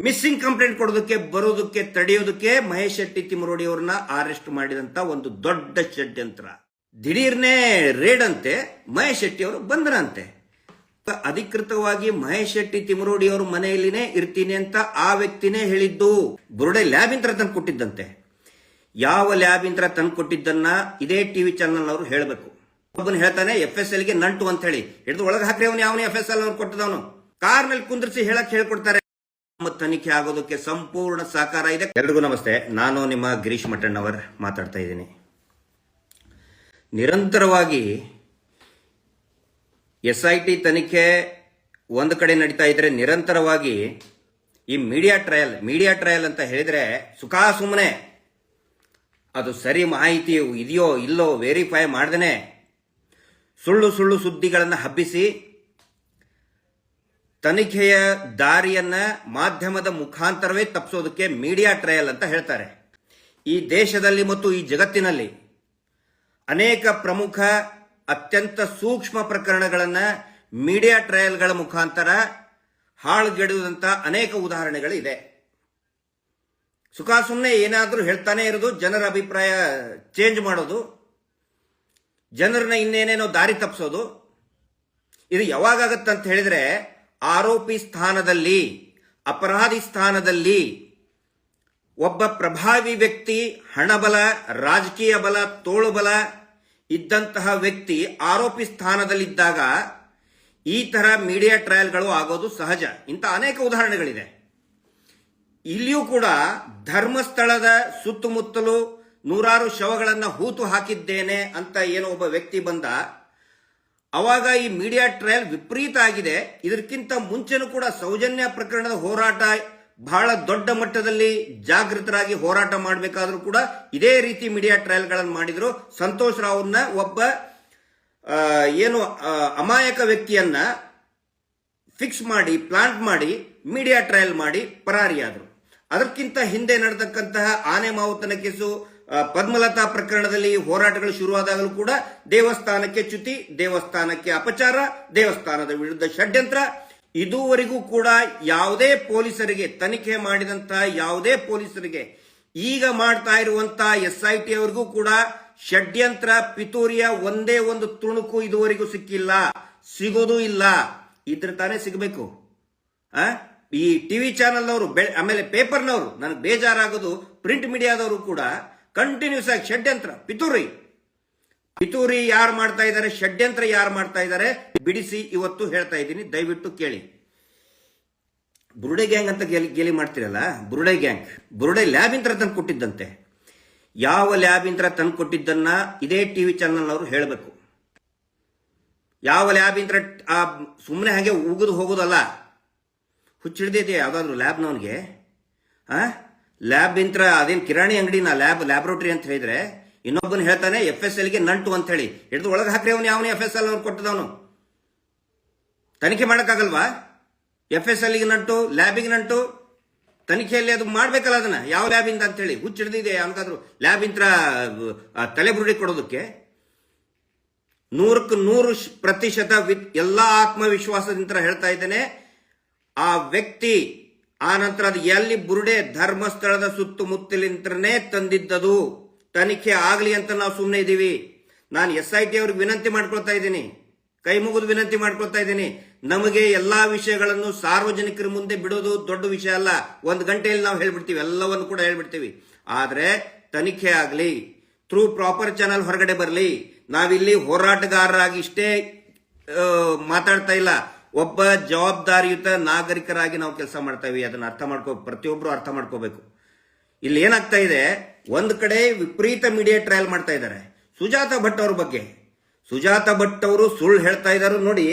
Missing complaint ಕೊಡೋದಕ್ಕೆ ಬರೋದಕ್ಕೆ ತಡೆಯೋದಕ್ಕೆ ಮಹೇಶ್ ಶೆಟ್ಟಿ ತಿಮರೋಡಿ ಅವರನ್ನ ಅರೆಸ್ಟ್ ಮಾಡಿದಂತ ಒಂದು ದೊಡ್ಡ ಷಡ್ಯಂತ್ರ. ದಿಢೀರ್ನೆ ರೇಡ್ ಅಂತೆ, ಮಹೇಶ್ ಶೆಟ್ಟಿ ಅವರು ಬಂದ್ರಂತೆ. ಅಧಿಕೃತವಾಗಿ ಮಹೇಶ್ ಶೆಟ್ಟಿ ತಿಮರೋಡಿ ಅವರು ಮನೆಯಲ್ಲಿನೇ ಇರ್ತೀನಿ ಅಂತ ಆ ವ್ಯಕ್ತಿನೇ ಹೇಳಿದ್ದು. ಬುರುಡೆ ಲ್ಯಾಬ್ ಇಂತ್ರ ತಂದು ಕೊಟ್ಟಿದ್ದಂತೆ. ಯಾವ ಲ್ಯಾಬ್ ಇಂತ್ರ ತಂದು ಕೊಟ್ಟಿದ್ದನ್ನ ಇದೇ ಟಿವಿ ಚಾನಲ್ ಅವರು ಹೇಳಬೇಕು. ಒಬ್ಬನು ಹೇಳ್ತಾನೆ FSL ಗೆ ನಂಟು ಅಂತ ಹೇಳಿ, ಹಿಡಿದು ಒಳಗೆ ಹಾಕ್ರಿ ಅವನು ಯಾವನೇ FSL ಅವ್ರು ಕೊಟ್ಟದವನು. ಕಾರ್ನಲ್ಲಿ ಕುಂದ್ರಿಸಿ ಹೇಳಕ್ ಹೇಳ್ಕೊಡ್ತಾರೆ. ತನಿಖೆ ಆಗೋದಕ್ಕೆ ಸಂಪೂರ್ಣ ಸಹಕಾರ ಇದೆ. ಎಲ್ರಿಗೂ ನಮಸ್ತೆ, ನಾನು ನಿಮ್ಮ ಗಿರೀಶ್ ಮಠಣ್ಣವರ್ ಮಾತಾಡ್ತಾ ಇದ್ದೀನಿ. ನಿರಂತರವಾಗಿ SIT ತನಿಖೆ ಒಂದು ಕಡೆ ನಡೀತಾ ಇದ್ರೆ, ನಿರಂತರವಾಗಿ ಈ ಮೀಡಿಯಾ ಟ್ರಯಲ್ ಅಂತ ಹೇಳಿದ್ರೆ ಸುಮ್ಮನೆ ಅದು ಸರಿ ಮಾಹಿತಿ ಇದೆಯೋ ಇಲ್ಲೋ ವೆರಿಫೈ ಮಾಡ್ದೇನೆ ಸುಳ್ಳು ಸುದ್ದಿಗಳನ್ನು ಹಬ್ಬಿಸಿ ತನಿಖೆಯ ದಾರಿಯನ್ನ ಮಾಧ್ಯಮದ ಮುಖಾಂತರವೇ ತಪ್ಪಿಸೋದಕ್ಕೆ ಮೀಡಿಯಾ ಟ್ರಯಲ್ ಅಂತ ಹೇಳ್ತಾರೆ. ಈ ದೇಶದಲ್ಲಿ ಮತ್ತು ಈ ಜಗತ್ತಿನಲ್ಲಿ ಅನೇಕ ಪ್ರಮುಖ ಅತ್ಯಂತ ಸೂಕ್ಷ್ಮ ಪ್ರಕರಣಗಳನ್ನ ಮೀಡಿಯಾ ಟ್ರಯಲ್ಗಳ ಮುಖಾಂತರ ಹಾಳುಗೆಡುವಂತ ಅನೇಕ ಉದಾಹರಣೆಗಳಿದೆ. ಸುಮ್ಮನೆ ಏನಾದರೂ ಹೇಳ್ತಾನೆ ಇರೋದು, ಜನರ ಅಭಿಪ್ರಾಯ ಚೇಂಜ್ ಮಾಡೋದು, ಜನರನ್ನ ಇನ್ನೇನೇನೋ ದಾರಿ ತಪ್ಪಿಸೋದು. ಇದು ಯಾವಾಗತ್ತಂತ ಹೇಳಿದ್ರೆ, ಆರೋಪಿ ಸ್ಥಾನದಲ್ಲಿ, ಅಪರಾಧಿ ಸ್ಥಾನದಲ್ಲಿ ಒಬ್ಬ ಪ್ರಭಾವಿ ವ್ಯಕ್ತಿ, ಹಣಬಲ, ರಾಜಕೀಯ ಬಲ, ತೋಳುಬಲ ಇದ್ದಂತಹ ವ್ಯಕ್ತಿ ಆರೋಪಿ ಸ್ಥಾನದಲ್ಲಿದ್ದಾಗ ಈ ತರ ಮೀಡಿಯಾ ಟ್ರಯಲ್ಗಳು ಆಗೋದು ಸಹಜ. ಇಂಥ ಅನೇಕ ಉದಾಹರಣೆಗಳಿದೆ. ಇಲ್ಲಿಯೂ ಕೂಡ ಧರ್ಮಸ್ಥಳದ ಸುತ್ತಮುತ್ತಲು ನೂರಾರು ಶವಗಳನ್ನು ಹೂತು ಹಾಕಿದ್ದೇನೆ ಅಂತ ಏನೋ ಒಬ್ಬ ವ್ಯಕ್ತಿ ಬಂದ. ಅವಾಗ ಈ ಮೀಡಿಯಾ ಟ್ರಯಲ್ ವಿಪರೀತ ಆಗಿದೆ. ಇದಕ್ಕಿಂತ ಮುಂಚೆನೂ ಕೂಡ ಸೌಜನ್ಯ ಪ್ರಕರಣದ ಹೋರಾಟ ಬಹಳ ದೊಡ್ಡ ಮಟ್ಟದಲ್ಲಿ ಜಾಗೃತರಾಗಿ ಹೋರಾಟ ಮಾಡಬೇಕಾದ್ರೂ ಕೂಡ ಇದೇ ರೀತಿ ಮೀಡಿಯಾ ಟ್ರಯಲ್ಗಳನ್ನು ಮಾಡಿದ್ರು. ಸಂತೋಷ್ ರಾವ್ನ ಒಬ್ಬ ಏನು ಅಮಾಯಕ ವ್ಯಕ್ತಿಯನ್ನ ಫಿಕ್ಸ್ ಮಾಡಿ ಪ್ಲಾಂಟ್ ಮಾಡಿ ಮೀಡಿಯಾ ಟ್ರಯಲ್ ಮಾಡಿ ಪರಾರಿಯಾದರು. ಅದಕ್ಕಿಂತ ಹಿಂದೆ ನಡೆದಕ್ಕಂತಹ ಆನೆ ಮಾವುತನ ಕೇಸು, ಪದ್ಮಲತಾ ಪ್ರಕರಣದಲ್ಲಿ ಹೋರಾಟಗಳು ಶುರುವಾದಾಗಲೂ ಕೂಡ ದೇವಸ್ಥಾನಕ್ಕೆ ಚ್ಯುತಿ, ದೇವಸ್ಥಾನಕ್ಕೆ ಅಪಚಾರ, ದೇವಸ್ಥಾನದ ವಿರುದ್ಧ ಷಡ್ಯಂತ್ರ, ಇದುವರೆಗೂ ಕೂಡ ಯಾವುದೇ ಪೊಲೀಸರಿಗೆ, ತನಿಖೆ ಮಾಡಿದಂತಹ ಯಾವುದೇ ಪೊಲೀಸರಿಗೆ, ಈಗ ಮಾಡ್ತಾ ಇರುವಂತಹ SIT ಅವರಿಗೂ ಕೂಡ ಷಡ್ಯಂತ್ರ ಪಿತೂರಿಯ ಒಂದೇ ಒಂದು ತುಣುಕು ಇದುವರೆಗೂ ಸಿಕ್ಕಿಲ್ಲ, ಸಿಗೋದು ಇಲ್ಲ. ಇದ್ರ ತಾನೇ ಸಿಗಬೇಕು. ಈ ಟಿವಿ ಚಾನಲ್ನವರು, ಆಮೇಲೆ ಪೇಪರ್ನವರು, ನನಗೆ ಬೇಜಾರಾಗೋದು ಪ್ರಿಂಟ್ ಮೀಡಿಯಾದವರು ಕೂಡ ಕಂಟಿನ್ಯೂಸ್ ಆಗಿ ಷಡ್ಯಂತ್ರ, ಪಿತೂರಿ ಯಾರು ಮಾಡ್ತಾ ಇದ್ದಾರೆ, ಷಡ್ಯಂತ್ರ ಯಾರು ಮಾಡ್ತಾ ಇದ್ದಾರೆ ಬಿಡಿಸಿ ಇವತ್ತು ಹೇಳ್ತಾ ಇದ್ದೀನಿ, ದಯವಿಟ್ಟು ಕೇಳಿ. ಬುರುಡೆ ಗ್ಯಾಂಗ್ ಅಂತ ಗೇಲಿ ಮಾಡ್ತಿರಲ್ಲ, ಬುರುಡೆ ಲ್ಯಾಬ್ ಇಂತ್ರ ತಂದು ಕೊಟ್ಟಿದ್ದಂತೆ. ಯಾವ ಲ್ಯಾಬ್ ಇಂತ್ರ ತಂದು ಕೊಟ್ಟಿದ್ದನ್ನ ಇದೇ ಟಿವಿ ಚಾನಲ್ನವರು ಹೇಳಬೇಕು. ಯಾವ ಲ್ಯಾಬ್ ಇಂತ್ರ ಸುಮ್ಮನೆ ಹಾಗೆ ಉಗಿದು ಹೋಗೋದಲ್ಲ. ಹುಚ್ಚಿಡ್ದಿದೆಯಾ ಯಾವ್ದಾದ್ರು ಲ್ಯಾಬ್ನವನಿಗೆ? ಲ್ಯಾಬ್ ಇಂತ್ರ ಅದೇನು ಕಿರಾಣಿ ಅಂಗಡಿನ ಲ್ಯಾಬ್ರೋಟರಿ ಅಂತ ಹೇಳಿದ್ರೆ, ಇನ್ನೊಬ್ಬನು ಹೇಳ್ತಾನೆ FSL ಗೆ ನಂಟು ಅಂತ ಹೇಳಿ, ಹಿಡಿದು ಒಳಗೆ ಹಾಕ್ರಿ ಅವನು ಯಾವನೇ FSL ಅವ್ರು ಕೊಟ್ಟದವನು. ತನಿಖೆ ಮಾಡಕ್ಕಾಗಲ್ವಾ? FSL ಗೆ ನಂಟು, ಲ್ಯಾಬಿಗೆ ನಂಟು, ತನಿಖೆಯಲ್ಲಿ ಅದು ಮಾಡ್ಬೇಕಲ್ಲ ಅದನ್ನ, ಯಾವ ಲ್ಯಾಬಿಂದ ಅಂತ ಹೇಳಿ. ಹುಚ್ಚಿಡ್ದಿದೆ ಅವನಿಗಾದ್ರು ಲ್ಯಾಬ್ ಇಂತ್ರ ತಲೆಬುರುಡಿ ಕೊಡೋದಕ್ಕೆ. 100% ಎಲ್ಲಾ ಆತ್ಮವಿಶ್ವಾಸದಿಂದ ಹೇಳ್ತಾ ಇದ್ದೇನೆ, ಆ ವ್ಯಕ್ತಿ ಆ ನಂತರ ಅದು ಎಲ್ಲಿ ಬುರುಡೆ ಧರ್ಮಸ್ಥಳದ ಸುತ್ತಮುತ್ತಲಿಂತ್ರನೇ ತಂದಿದ್ದದು. ತನಿಖೆ ಆಗಲಿ ಅಂತ ನಾವು ಸುಮ್ಮನೆ ಇದ್ದೀವಿ. ನಾನು SIT ಅವ್ರಿಗೆ ವಿನಂತಿ ಮಾಡ್ಕೊಳ್ತಾ ಇದ್ದೀನಿ, ಕೈ ಮುಗಿದು ವಿನಂತಿ ಮಾಡ್ಕೊಳ್ತಾ ಇದ್ದೀನಿ. ನಮಗೆ ಎಲ್ಲಾ ವಿಷಯಗಳನ್ನು ಸಾರ್ವಜನಿಕರ ಮುಂದೆ ಬಿಡೋದು ದೊಡ್ಡ ವಿಷಯ ಅಲ್ಲ. 1 ಗಂಟೆಯಲ್ಲಿ ನಾವು ಹೇಳ್ಬಿಡ್ತೀವಿ, ಎಲ್ಲವನ್ನು ಕೂಡ ಹೇಳ್ಬಿಡ್ತೀವಿ. ಆದ್ರೆ ತನಿಖೆ ಆಗಲಿ, ಥ್ರೂ ಪ್ರಾಪರ್ ಚಾನಲ್ ಹೊರಗಡೆ ಬರಲಿ. ನಾವಿಲ್ಲಿ ಹೋರಾಟಗಾರರಾಗಿ ಇಷ್ಟೇ ಮಾತಾಡ್ತಾ ಇಲ್ಲ, ಒಬ್ಬ ಜವಾಬ್ದಾರಿಯುತ ನಾಗರಿಕರಾಗಿ ನಾವು ಕೆಲಸ ಮಾಡ್ತಾ ಇವಿ. ಅದನ್ನ ಪ್ರತಿಯೊಬ್ಬರು ಅರ್ಥ ಮಾಡ್ಕೋಬೇಕು. ಇಲ್ಲಿ ಏನಾಗ್ತಾ ಇದೆ, ಒಂದ್ ಕಡೆ ವಿಪರೀತ ಮೀಡಿಯಾ ಟ್ರಯಲ್ ಮಾಡ್ತಾ ಇದ್ದಾರೆ. ಸುಜಾತಾ ಭಟ್ ಅವ್ರ ಬಗ್ಗೆ, ಸುಜಾತಾ ಭಟ್ ಅವರು ಸುಳ್ಳು ಹೇಳ್ತಾ ಇದ್ದಾರೆ ನೋಡಿ.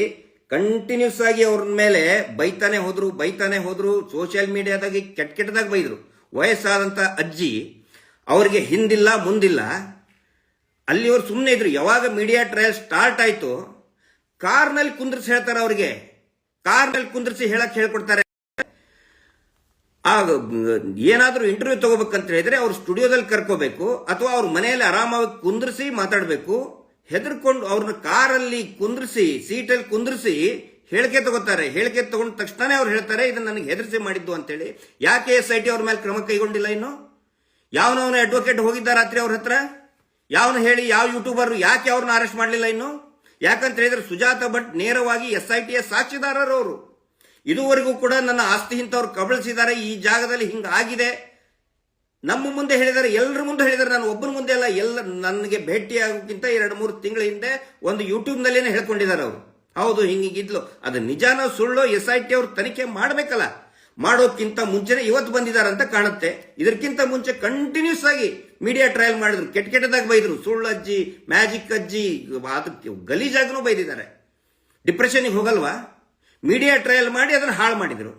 ಕಂಟಿನ್ಯೂಸ್ ಆಗಿ ಅವ್ರ ಮೇಲೆ ಬೈತಾನೆ ಹೋದ್ರು. ಸೋಷಿಯಲ್ ಮೀಡಿಯಾದಾಗಿ ಕೆಟ್ಟದಾಗ ಬೈದ್ರು. ವಯಸ್ಸಾದಂತ ಅಜ್ಜಿ, ಅವ್ರಿಗೆ ಹಿಂದಿಲ್ಲ ಮುಂದಿಲ್ಲ. ಅಲ್ಲಿ ಅವ್ರು ಸುಮ್ಮನೆ ಇದ್ರು. ಯಾವಾಗ ಮೀಡಿಯಾ ಟ್ರಯಲ್ ಸ್ಟಾರ್ಟ್ ಆಯ್ತು, ಕಾರ್ನಲ್ಲಿ ಕುಂದ್ರಿಸಿ ಹೇಳ್ತಾರೆ, ಅವ್ರಿಗೆ ಕಾರ್ನಲ್ಲಿ ಕುಂದ್ರಿಸಿ ಹೇಳ್ಕೊಡ್ತಾರೆ. ಏನಾದ್ರೂ ಇಂಟರ್ವ್ಯೂ ತಗೋಬೇಕಂತ ಹೇಳಿದ್ರೆ ಅವ್ರು ಸ್ಟುಡಿಯೋದಲ್ಲಿ ಕರ್ಕೋಬೇಕು, ಅಥವಾ ಅವ್ರ ಮನೆಯಲ್ಲಿ ಆರಾಮಾಗಿ ಕುಂದ್ರಿಸಿ ಮಾತಾಡಬೇಕು. ಹೆದರ್ಕೊಂಡು ಅವ್ರನ್ನ ಕಾರಲ್ಲಿ ಕುಂದ್ರಿಸಿ, ಸೀಟಲ್ಲಿ ಕುಂದ್ರಿಸಿ ಹೇಳಿಕೆ ತಗೋತಾರೆ. ಹೇಳಿಕೆ ತಗೊಂಡ ತಕ್ಷಣ ಅವ್ರು ಹೇಳ್ತಾರೆ ಇದನ್ನ ನನಗೆ ಹೆದರಿಸಿ ಮಾಡಿದ್ದು ಅಂತೇಳಿ. ಯಾಕೆ SIT ಅವ್ರ ಮೇಲೆ ಕ್ರಮ ಕೈಗೊಂಡಿಲ್ಲ? ಇನ್ನು ಯಾವನವನ ಅಡ್ವೊಕೇಟ್ ಹೋಗಿದ್ದ ರಾತ್ರಿ ಅವ್ರ ಹತ್ರ? ಯಾವನು ಹೇಳಿ ಯಾವ ಯೂಟ್ಯೂಬರ್ ಯಾಕೆ ಅವ್ರನ್ನ ಅರೆಸ್ಟ್ ಮಾಡಲಿಲ್ಲ ಇನ್ನು? ಯಾಕಂತ ಹೇಳಿದ್ರೆ ಸುಜಾತ ಭಟ್ ನೇರವಾಗಿ SITಯ ಸಾಕ್ಷಿದಾರರು ಅವರು. ಇದುವರೆಗೂ ಕೂಡ ನನ್ನ ಆಸ್ತಿ ಇಂಥವ್ರು ಕಬಳಿಸಿದ್ದಾರೆ, ಈ ಜಾಗದಲ್ಲಿ ಹಿಂಗಾಗಿದೆ ನಮ್ಮ ಮುಂದೆ ಹೇಳಿದ್ದಾರೆ, ಎಲ್ಲರ ಮುಂದೆ ಹೇಳಿದ್ದಾರೆ. ನಾನು ಒಬ್ಬನ ಮುಂದೆ ಅಲ್ಲ, ಎಲ್ಲ ನನಗೆ ಭೇಟಿಯಾಗೋಕ್ಕಿಂತ 2-3 ತಿಂಗಳ ಹಿಂದೆ ಒಂದು ಯೂಟ್ಯೂಬ್ನಲ್ಲೇನೆ ಹೇಳ್ಕೊಂಡಿದ್ದಾರೆ ಅವರು. ಹೌದು ಹಿಂಗಿದ್ಲು, ಅದು ನಿಜಾನೋ ಸುಳ್ಳೋ SIT ಅವ್ರು ತನಿಖೆ ಮಾಡಬೇಕಲ್ಲ. ಮಾಡೋಕ್ಕಿಂತ ಮುಂಚೆನೆ ಇವತ್ತು ಬಂದಿದ್ದಾರೆ ಅಂತ ಕಾಣುತ್ತೆ. ಇದಕ್ಕಿಂತ ಮುಂಚೆ ಕಂಟಿನ್ಯೂಸ್ ಆಗಿ ಮೀಡಿಯಾ ಟ್ರಯಲ್ ಮಾಡಿದ್ರು, ಕೆಟ್ಟದಾಗ ಬೈದ್ರು, ಸುಳ್ಳು ಅಜ್ಜಿ, ಮ್ಯಾಜಿಕ್ ಅಜ್ಜಿ, ಅದಕ್ಕೆ ಗಲೀಜಾಗನೂ ಬೈದಿದ್ದಾರೆ. ಡಿಪ್ರೆಷನ್ಗೆ ಹೋಗಲ್ವಾ? ಮೀಡಿಯಾ ಟ್ರಯಲ್ ಮಾಡಿ ಅದನ್ನು ಹಾಳು ಮಾಡಿದ್ರು.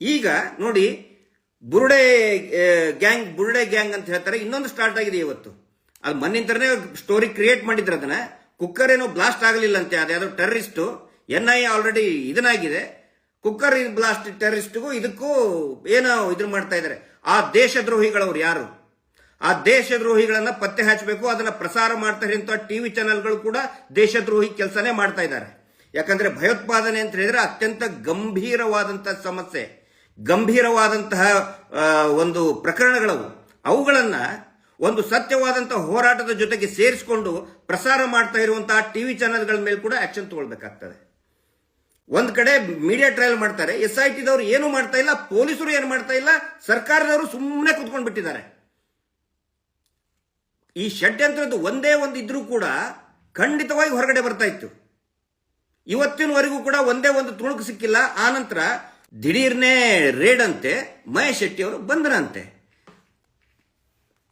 ಈಗ ನೋಡಿ ಬುರುಡೆ ಗ್ಯಾಂಗ್ ಅಂತ ಹೇಳ್ತಾರೆ, ಇನ್ನೊಂದು ಸ್ಟಾರ್ಟ್ ಆಗಿದೆ ಇವತ್ತು. ಅದು ಮನ್ನಿಂತರನೇ ಸ್ಟೋರಿ ಕ್ರಿಯೇಟ್ ಮಾಡಿದ್ರು. ಅದನ್ನ ಕುಕ್ಕರ್ ಏನೋ ಬ್ಲಾಸ್ಟ್ ಆಗಲಿಲ್ಲ ಅಂತೆ, ಅದ್ಯಾವುದೋ ಟೆರರಿಸ್ಟ್ NIA ಆಲ್ರೆಡಿ ಇದನ್ನಾಗಿದೆ. ಕುಕ್ಕರ್ ಬ್ಲಾಸ್ಟ್ ಟೆರರಿಸ್ಟ್ಗೂ ಇದಕ್ಕೂ ಏನೋ ಇದ್ರ ಮಾಡ್ತಾ ಇದ್ದಾರೆ. ಆ ದೇಶದ್ರೋಹಿಗಳವ್ರು ಯಾರು? ಆ ದೇಶದ್ರೋಹಿಗಳನ್ನ ಪತ್ತೆ ಹಚ್ಚಬೇಕು, ಅದನ್ನ ಪ್ರಸಾರ ಮಾಡ್ತಾ ಇರುವಂತಹ ಟಿವಿ ಚಾನೆಲ್ಗಳು ಕೂಡ ದೇಶದ್ರೋಹಿ ಕೆಲಸನೇ ಮಾಡ್ತಾ ಇದ್ದಾರೆ. ಯಾಕಂದ್ರೆ ಭಯೋತ್ಪಾದನೆ ಅಂತ ಹೇಳಿದ್ರೆ ಅತ್ಯಂತ ಗಂಭೀರವಾದಂತಹ ಸಮಸ್ಯೆ, ಗಂಭೀರವಾದಂತಹ ಒಂದು ಪ್ರಕರಣಗಳವು. ಅವುಗಳನ್ನ ಒಂದು ಸತ್ಯವಾದಂತಹ ಹೋರಾಟದ ಜೊತೆಗೆ ಸೇರಿಸಿಕೊಂಡು ಪ್ರಸಾರ ಮಾಡ್ತಾ ಇರುವಂತಹ ಟಿವಿ ಚಾನೆಲ್ಗಳ ಮೇಲೆ ಕೂಡ ಆಕ್ಷನ್ ತಗೊಳ್ಬೇಕಾಗ್ತದೆ. ಒಂದ್ ಕಡೆ ಮೀಡಿಯಾ ಟ್ರಯಲ್ ಮಾಡ್ತಾರೆ, SITದವರು ಏನು ಮಾಡ್ತಾ ಇಲ್ಲ, ಪೊಲೀಸರು ಏನು ಮಾಡ್ತಾ ಇಲ್ಲ, ಸರ್ಕಾರದವರು ಸುಮ್ಮನೆ ಕುತ್ಕೊಂಡು ಬಿಟ್ಟಿದ್ದಾರೆ. ಈ ಷಡ್ಯಂತ್ರದ್ದು ಒಂದೇ ಒಂದು ಇದ್ರೂ ಕೂಡ ಖಂಡಿತವಾಗಿ ಹೊರಗಡೆ ಬರ್ತಾ ಇತ್ತು. ಇವತ್ತಿನವರೆಗೂ ಕೂಡ ಒಂದೇ ಒಂದು ತುಣುಕು ಸಿಕ್ಕಿಲ್ಲ. ಆನಂತರ ದಿಢೀರ್ನೇ ರೇಡ್ ಅಂತೆ, ಮಹೇಶ್ ಶೆಟ್ಟಿ ಅವರು ಬಂದರಂತೆ.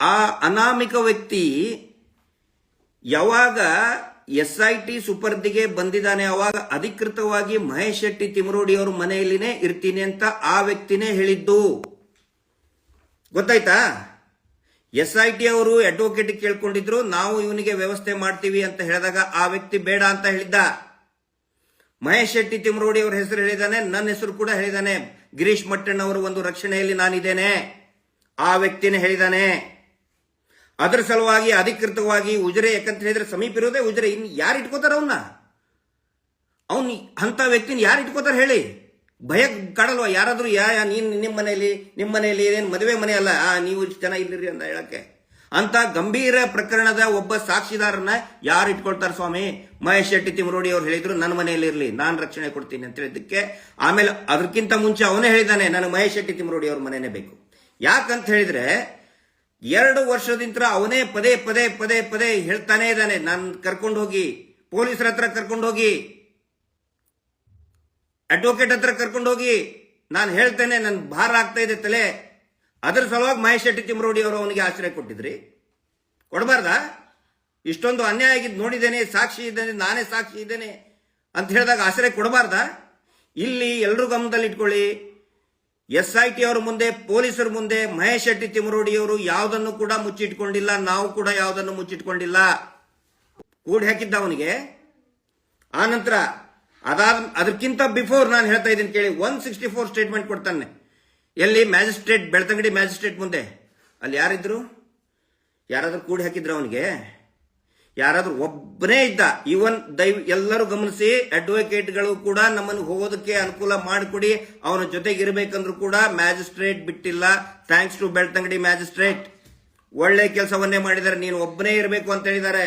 ಆ ಅನಾಮಿಕ ವ್ಯಕ್ತಿ ಯಾವಾಗ SIT ಸುಪರ್ದಿಗೆ ಬಂದಿದ್ದಾನೆ ಅವಾಗ ಅಧಿಕೃತವಾಗಿ ಮಹೇಶ್ ಶೆಟ್ಟಿ ತಿಮರೋಡಿ ಅವರು ಮನೆಯಲ್ಲಿನೇ ಇರ್ತೀನಿ ಅಂತ ಆ ವ್ಯಕ್ತಿನೇ ಹೇಳಿದ್ದು. ಗೊತ್ತಾಯ್ತಾ? SIT ಅವರು ಅಡ್ವೊಕೇಟ್ ಕೇಳ್ಕೊಂಡಿದ್ರು, ನಾವು ಇವನಿಗೆ ವ್ಯವಸ್ಥೆ ಮಾಡ್ತೀವಿ ಅಂತ ಹೇಳಿದಾಗ ಆ ವ್ಯಕ್ತಿ ಬೇಡ ಅಂತ ಹೇಳಿದ್ದ. ಮಹೇಶ್ ಶೆಟ್ಟಿ ತಿಮರೋಡಿ ಅವರ ಹೆಸರು ಹೇಳಿದಾನೆ, ನನ್ನ ಹೆಸರು ಕೂಡ ಹೇಳಿದಾನೆ. ಗಿರೀಶ್ ಮಟ್ಟಣ್ಣ ಅವರ ಒಂದು ರಕ್ಷಣೆಯಲ್ಲಿ ನಾನಿದ್ದೇನೆ, ಆ ವ್ಯಕ್ತಿನೇ ಹೇಳಿದಾನೆ. ಅದರ ಸಲುವಾಗಿ ಅಧಿಕೃತವಾಗಿ ಉಜಿರೆ, ಯಾಕಂತ ಹೇಳಿದ್ರೆ ಸಮೀಪ ಇರೋದೇ ಉಜಿರೆ, ಇನ್ನು ಯಾರು ಇಟ್ಕೋತಾರ ಅವನ್ ಅಂತ ವ್ಯಕ್ತಿನ ಯಾರು ಇಟ್ಕೋತಾರ ಹೇಳಿ? ಭಯ ಕಾಡಲ್ವಾ ಯಾರಾದ್ರೂ? ನೀನ್ ನಿಮ್ಮ ಮನೆಯಲ್ಲಿ ಏನೇನು ಮದುವೆ ಮನೆ ಅಲ್ಲ, ನೀವು ಇಷ್ಟು ಜನ ಇಲ್ಲಿರಿ ಅಂತ ಹೇಳಕ್ಕೆ. ಅಂತ ಗಂಭೀರ ಪ್ರಕರಣದ ಒಬ್ಬ ಸಾಕ್ಷಿದಾರನ ಯಾರು ಇಟ್ಕೊಳ್ತಾರೆ ಸ್ವಾಮಿ? ಮಹೇಶ್ ಶೆಟ್ಟಿ ತಿಮರೋಡಿ ಅವರು ಹೇಳಿದ್ರು ನನ್ನ ಮನೆಯಲ್ಲಿ ಇರಲಿ, ನಾನು ರಕ್ಷಣೆ ಕೊಡ್ತೀನಿ ಅಂತ ಹೇಳಿದ್ದಕ್ಕೆ ಆಮೇಲೆ ಅದಕ್ಕಿಂತ ಮುಂಚೆ ಅವನೇ ಹೇಳಿದಾನೆ ನನಗೆ ಮಹೇಶ್ ಶೆಟ್ಟಿ ತಿಮರೋಡಿ ಅವ್ರ ಮನೆನೇ ಬೇಕು. ಯಾಕಂತ ಹೇಳಿದ್ರೆ 2 ವರ್ಷದಿಂದ ಅವನೇ ಪದೇ ಪದೇ ಪದೇ ಪದೇ ಹೇಳ್ತಾನೆ ಇದ್ದಾನೆ, ನಾನು ಕರ್ಕೊಂಡು ಹೋಗಿ ಪೊಲೀಸರ ಹತ್ರ ಕರ್ಕೊಂಡು ಹೋಗಿ, ಅಡ್ವೊಕೇಟ್ ಹತ್ರ ಕರ್ಕೊಂಡು ಹೋಗಿ, ನಾನು ಹೇಳ್ತೇನೆ ನನ್ ಭಾರ ಆಗ್ತಾ ಇದೆ ತಲೆ. ಅದರ ಸಲುವಾಗಿ ಮಹೇಶ್ ಶೆಟ್ಟಿ ತಿಮರೋಡಿ ಅವರು ಅವನಿಗೆ ಆಶ್ರಯ ಕೊಟ್ಟಿದ್ರಿ. ಕೊಡಬಾರ್ದ? ಇಷ್ಟೊಂದು ಅನ್ಯಾಯ ಆಗಿದ್ದು ನೋಡಿದ್ದೇನೆ, ಸಾಕ್ಷಿ ಇದ್ದೇನೆ, ನಾನೇ ಸಾಕ್ಷಿ ಇದ್ದೇನೆ ಅಂತ ಹೇಳಿದಾಗ ಆಶ್ರಯ ಕೊಡಬಾರ್ದ? ಇಲ್ಲಿ ಎಲ್ಲರೂ ಗಮನದಲ್ಲಿ ಇಟ್ಕೊಳ್ಳಿ, SIT ಅವರ ಮುಂದೆ, ಪೊಲೀಸರ ಮುಂದೆ ಮಹೇಶ್ ಶೆಟ್ಟಿ ತಿಮರೋಡಿ ಅವರು ಯಾವುದನ್ನು ಕೂಡ ಮುಚ್ಚಿಟ್ಕೊಂಡಿಲ್ಲ, ನಾವು ಕೂಡ ಯಾವುದನ್ನು ಮುಚ್ಚಿಟ್ಕೊಂಡಿಲ್ಲ. ಕೂಡಿ ಹಾಕಿದ್ದ ಅವನಿಗೆ. ಆನಂತರ ಅದಕ್ಕಿಂತ ಬಿಫೋರ್ ನಾನು ಹೇಳ್ತಾ ಇದ್ದೀನಿ ಕೇಳಿ, 164 ಸ್ಟೇಟ್ಮೆಂಟ್ ಕೊಡ್ತಾನೆ. ಎಲ್ಲಿ? ಮ್ಯಾಜಿಸ್ಟ್ರೇಟ್, ಬೆಳ್ತಂಗಡಿ ಮ್ಯಾಜಿಸ್ಟ್ರೇಟ್ ಮುಂದೆ. ಅಲ್ಲಿ ಯಾರಿದ್ರು? ಯಾರಾದ್ರೂ ಕೂಡಿ ಹಾಕಿದ್ರು ಅವನಿಗೆ? ಯಾರಾದ್ರೂ ಒಬ್ಬನೇ ಇದ್ದ? ಇವನ್ ಎಲ್ಲರೂ ಗಮನಿಸಿ, ಅಡ್ವೊಕೇಟ್ಗಳು ಕೂಡ ನಮ್ಮನ್ನು ಹೋಗೋದಕ್ಕೆ ಅನುಕೂಲ ಮಾಡಿಕೊಡಿ, ಅವನ ಜೊತೆಗೆ ಇರಬೇಕಂದ್ರೂ ಕೂಡ ಮ್ಯಾಜಿಸ್ಟ್ರೇಟ್ ಬಿಟ್ಟಿಲ್ಲ. ಥ್ಯಾಂಕ್ಸ್ ಟು ಬೆಳ್ತಂಗಡಿ ಮ್ಯಾಜಿಸ್ಟ್ರೇಟ್, ಒಳ್ಳೆ ಕೆಲಸವನ್ನೇ ಮಾಡಿದ್ದಾರೆ. ನೀನು ಒಬ್ಬನೇ ಇರಬೇಕು ಅಂತ ಹೇಳಿದ್ದಾರೆ.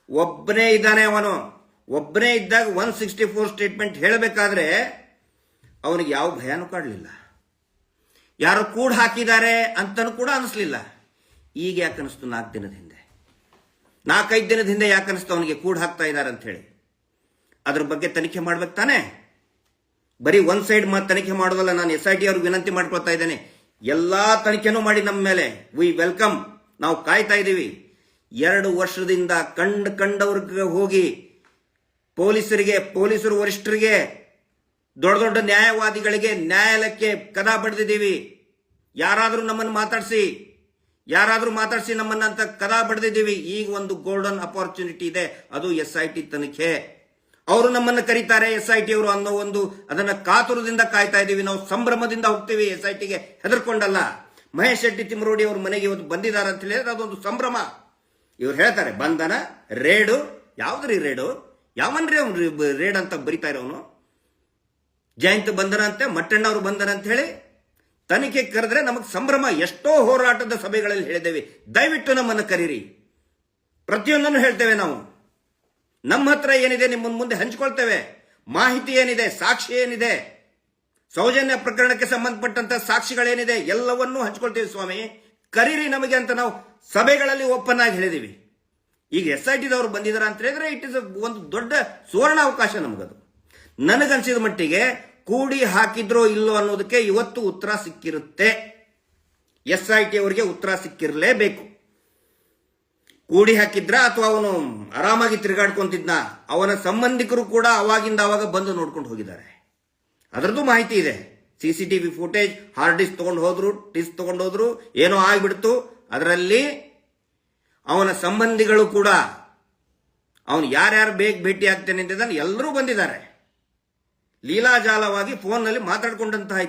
ಒಬ್ಬನೇ ಇದ್ದಾನೆ ಅವನು. ಒಬ್ಬನೇ ಇದ್ದಾಗ 164 ಸ್ಟೇಟ್ಮೆಂಟ್ ಹೇಳಬೇಕಾದ್ರೆ ಅವನಿಗೆ ಯಾವ ಭಯನೂ ಕಾಡಲಿಲ್ಲ. ಯಾರು ಕೂಡ ಹಾಕಿದ್ದಾರೆ ಅಂತನೂ ಕೂಡ ಅನಿಸ್ಲಿಲ್ಲ. ಈಗ ಯಾಕೆ ಅನಿಸ್ತು? 4 ದಿನದ ಹಿಂದೆ, 4-5 ದಿನದ ಹಿಂದೆ ಯಾಕೆ ಅನಿಸ್ತು ಅವನಿಗೆ ಕೂಡ ಹಾಕ್ತಾ ಇದ್ದಾರೆ ಅಂತ ಹೇಳಿ? ಅದ್ರ ಬಗ್ಗೆ ತನಿಖೆ ಮಾಡ್ಬೇಕು ತಾನೆ. ಬರೀ ಒಂದ್ ಸೈಡ್ ತನಿಖೆ ಮಾಡೋದಲ್ಲ. ನಾನು SIT ಅವ್ರಿಗೆ ವಿನಂತಿ ಮಾಡ್ಕೊಳ್ತಾ ಇದ್ದೇನೆ, ಎಲ್ಲಾ ತನಿಖೆನೂ ಮಾಡಿ ನಮ್ಮ ಮೇಲೆ. ವಿ ವೆಲ್ಕಮ್, ನಾವು ಕಾಯ್ತಾ ಇದ್ದೀವಿ. 2 ವರ್ಷದಿಂದ ಕಂಡವ್ರಿಗೆ ಹೋಗಿ ಪೊಲೀಸರು ವರಿಷ್ಠರಿಗೆ, ದೊಡ್ಡ ದೊಡ್ಡ ನ್ಯಾಯವಾದಿಗಳಿಗೆ, ನ್ಯಾಯಾಲಯಕ್ಕೆ ಕದ ಬಡ್ದಿದ್ದೀವಿ. ಯಾರಾದ್ರೂ ನಮ್ಮನ್ನು ಮಾತಾಡಿಸಿ ನಮ್ಮನ್ನ ಅಂತ ಕದ ಬಡ್ದಿದ್ದೀವಿ. ಈಗ ಒಂದು ಗೋಲ್ಡನ್ ಅಪಾರ್ಚುನಿಟಿ ಇದೆ, ಅದು SIT ತನಿಖೆ. ಅವರು ನಮ್ಮನ್ನು ಕರೀತಾರೆ SIT ಅವರು ಅನ್ನೋ ಒಂದು ಅದನ್ನ ಕಾತುರದಿಂದ ಕಾಯ್ತಾ ಇದ್ದೀವಿ. ನಾವು ಸಂಭ್ರಮದಿಂದ ಹೋಗ್ತೀವಿ SITಗೆ, ಹೆದರ್ಕೊಂಡಲ್ಲ. ಮಹೇಶ್ ಶೆಟ್ಟಿ ತಿಮರೋಡಿ ಅವ್ರ ಮನೆಗೆ ಇವತ್ತು ಬಂದಿದ್ದಾರೆ ಅಂತ ಹೇಳಿದ್ರೆ ಅದೊಂದು ಸಂಭ್ರಮ. ಇವ್ರು ಹೇಳ್ತಾರೆ ಬಂಧನ, ರೇಡು. ಯಾವ್ದ್ರಿ ರೇಡು? ಯಾವನ್ರಿ ಅವ್ನು ರೇಡ್ ಅಂತ ಬರಿತಾ ಇರೋನು? ಜಯಂತ್ ಬಂದನಂತೆ, ಮಟ್ಟಣ್ಣವರು ಬಂದನ ಅಂತ ಹೇಳಿ ತನಿಖೆ ಕರೆದ್ರೆ ನಮಗೆ ಸಂಭ್ರಮ. ಎಷ್ಟೋ ಹೋರಾಟದ ಸಭೆಗಳಲ್ಲಿ ಹೇಳಿದ್ದೇವೆ, ದಯವಿಟ್ಟು ನಮ್ಮನ್ನು ಕರೀರಿ, ಪ್ರತಿಯೊಂದನ್ನು ಹೇಳ್ತೇವೆ. ನಾವು ನಮ್ಮ ಹತ್ರ ಏನಿದೆ ನಿಮ್ಮ ಮುಂದೆ ಹಂಚ್ಕೊಳ್ತೇವೆ. ಮಾಹಿತಿ ಏನಿದೆ, ಸಾಕ್ಷಿ ಏನಿದೆ, ಸೌಜನ್ಯ ಪ್ರಕರಣಕ್ಕೆ ಸಂಬಂಧಪಟ್ಟಂತ ಸಾಕ್ಷಿಗಳೇನಿದೆ ಎಲ್ಲವನ್ನೂ ಹಂಚ್ಕೊಳ್ತೇವೆ. ಸ್ವಾಮಿ ಕರೀರಿ ನಮಗೆ ಅಂತ ನಾವು ಸಭೆಗಳಲ್ಲಿ ಓಪನ್ ಆಗಿ ಹೇಳಿದೀವಿ. ಈಗ SITದವರು ಬಂದಿದ್ದಾರೆ ಅಂತ ಹೇಳಿದ್ರೆ ಇಟ್ ಇಸ್ ಒಂದು ದೊಡ್ಡ ಸುವರ್ಣ ಅವಕಾಶ ನಮಗದು. ನನಗನ್ಸಿದ ಮಟ್ಟಿಗೆ ಕೂಡಿ ಹಾಕಿದ್ರೋ ಇಲ್ಲೋ ಅನ್ನೋದಕ್ಕೆ ಇವತ್ತು ಉತ್ತರ ಸಿಕ್ಕಿರುತ್ತೆ. SIT ಅವರಿಗೆ ಉತ್ತರ ಸಿಕ್ಕಿರಲೇಬೇಕು. ಕೂಡಿ ಹಾಕಿದ್ರ ಅಥವಾ ಅವನು ಆರಾಮಾಗಿ ತಿರುಗಾಡ್ಕೊಂತಿದ್ನ, ಅವನ ಸಂಬಂಧಿಕರು ಕೂಡ ಅವಾಗಿಂದ ಅವಾಗ ಬಂದು ನೋಡ್ಕೊಂಡು ಹೋಗಿದ್ದಾರೆ. ಅದರದ್ದು ಮಾಹಿತಿ ಇದೆ. CCTV ಫುಟೇಜ್, ಹಾರ್ಡ್ ಡಿಸ್ಕ್ ತಗೊಂಡು ಹೋದ್ರು, ಡಿಸ್ಕ್ ತಗೊಂಡು ಹೋದ್ರು, ಏನೋ ಆಗ್ಬಿಡ್ತು. ಅದರಲ್ಲಿ ಅವನ ಸಂಬಂಧಿಗಳು ಕೂಡ ಅವನು ಯಾರ್ಯಾರು ಬೇಗ ಭೇಟಿ ಆಗ್ತೇನೆ ಅಂತಿದ್ದಾನೆ ಎಲ್ಲರೂ ಬಂದಿದ್ದಾರೆ. ಲೀಲಾಜಾಲವಾಗಿ ಫೋನ್ನಲ್ಲಿ ಮಾತಾಡ್ಕೊಂಡಂತಹ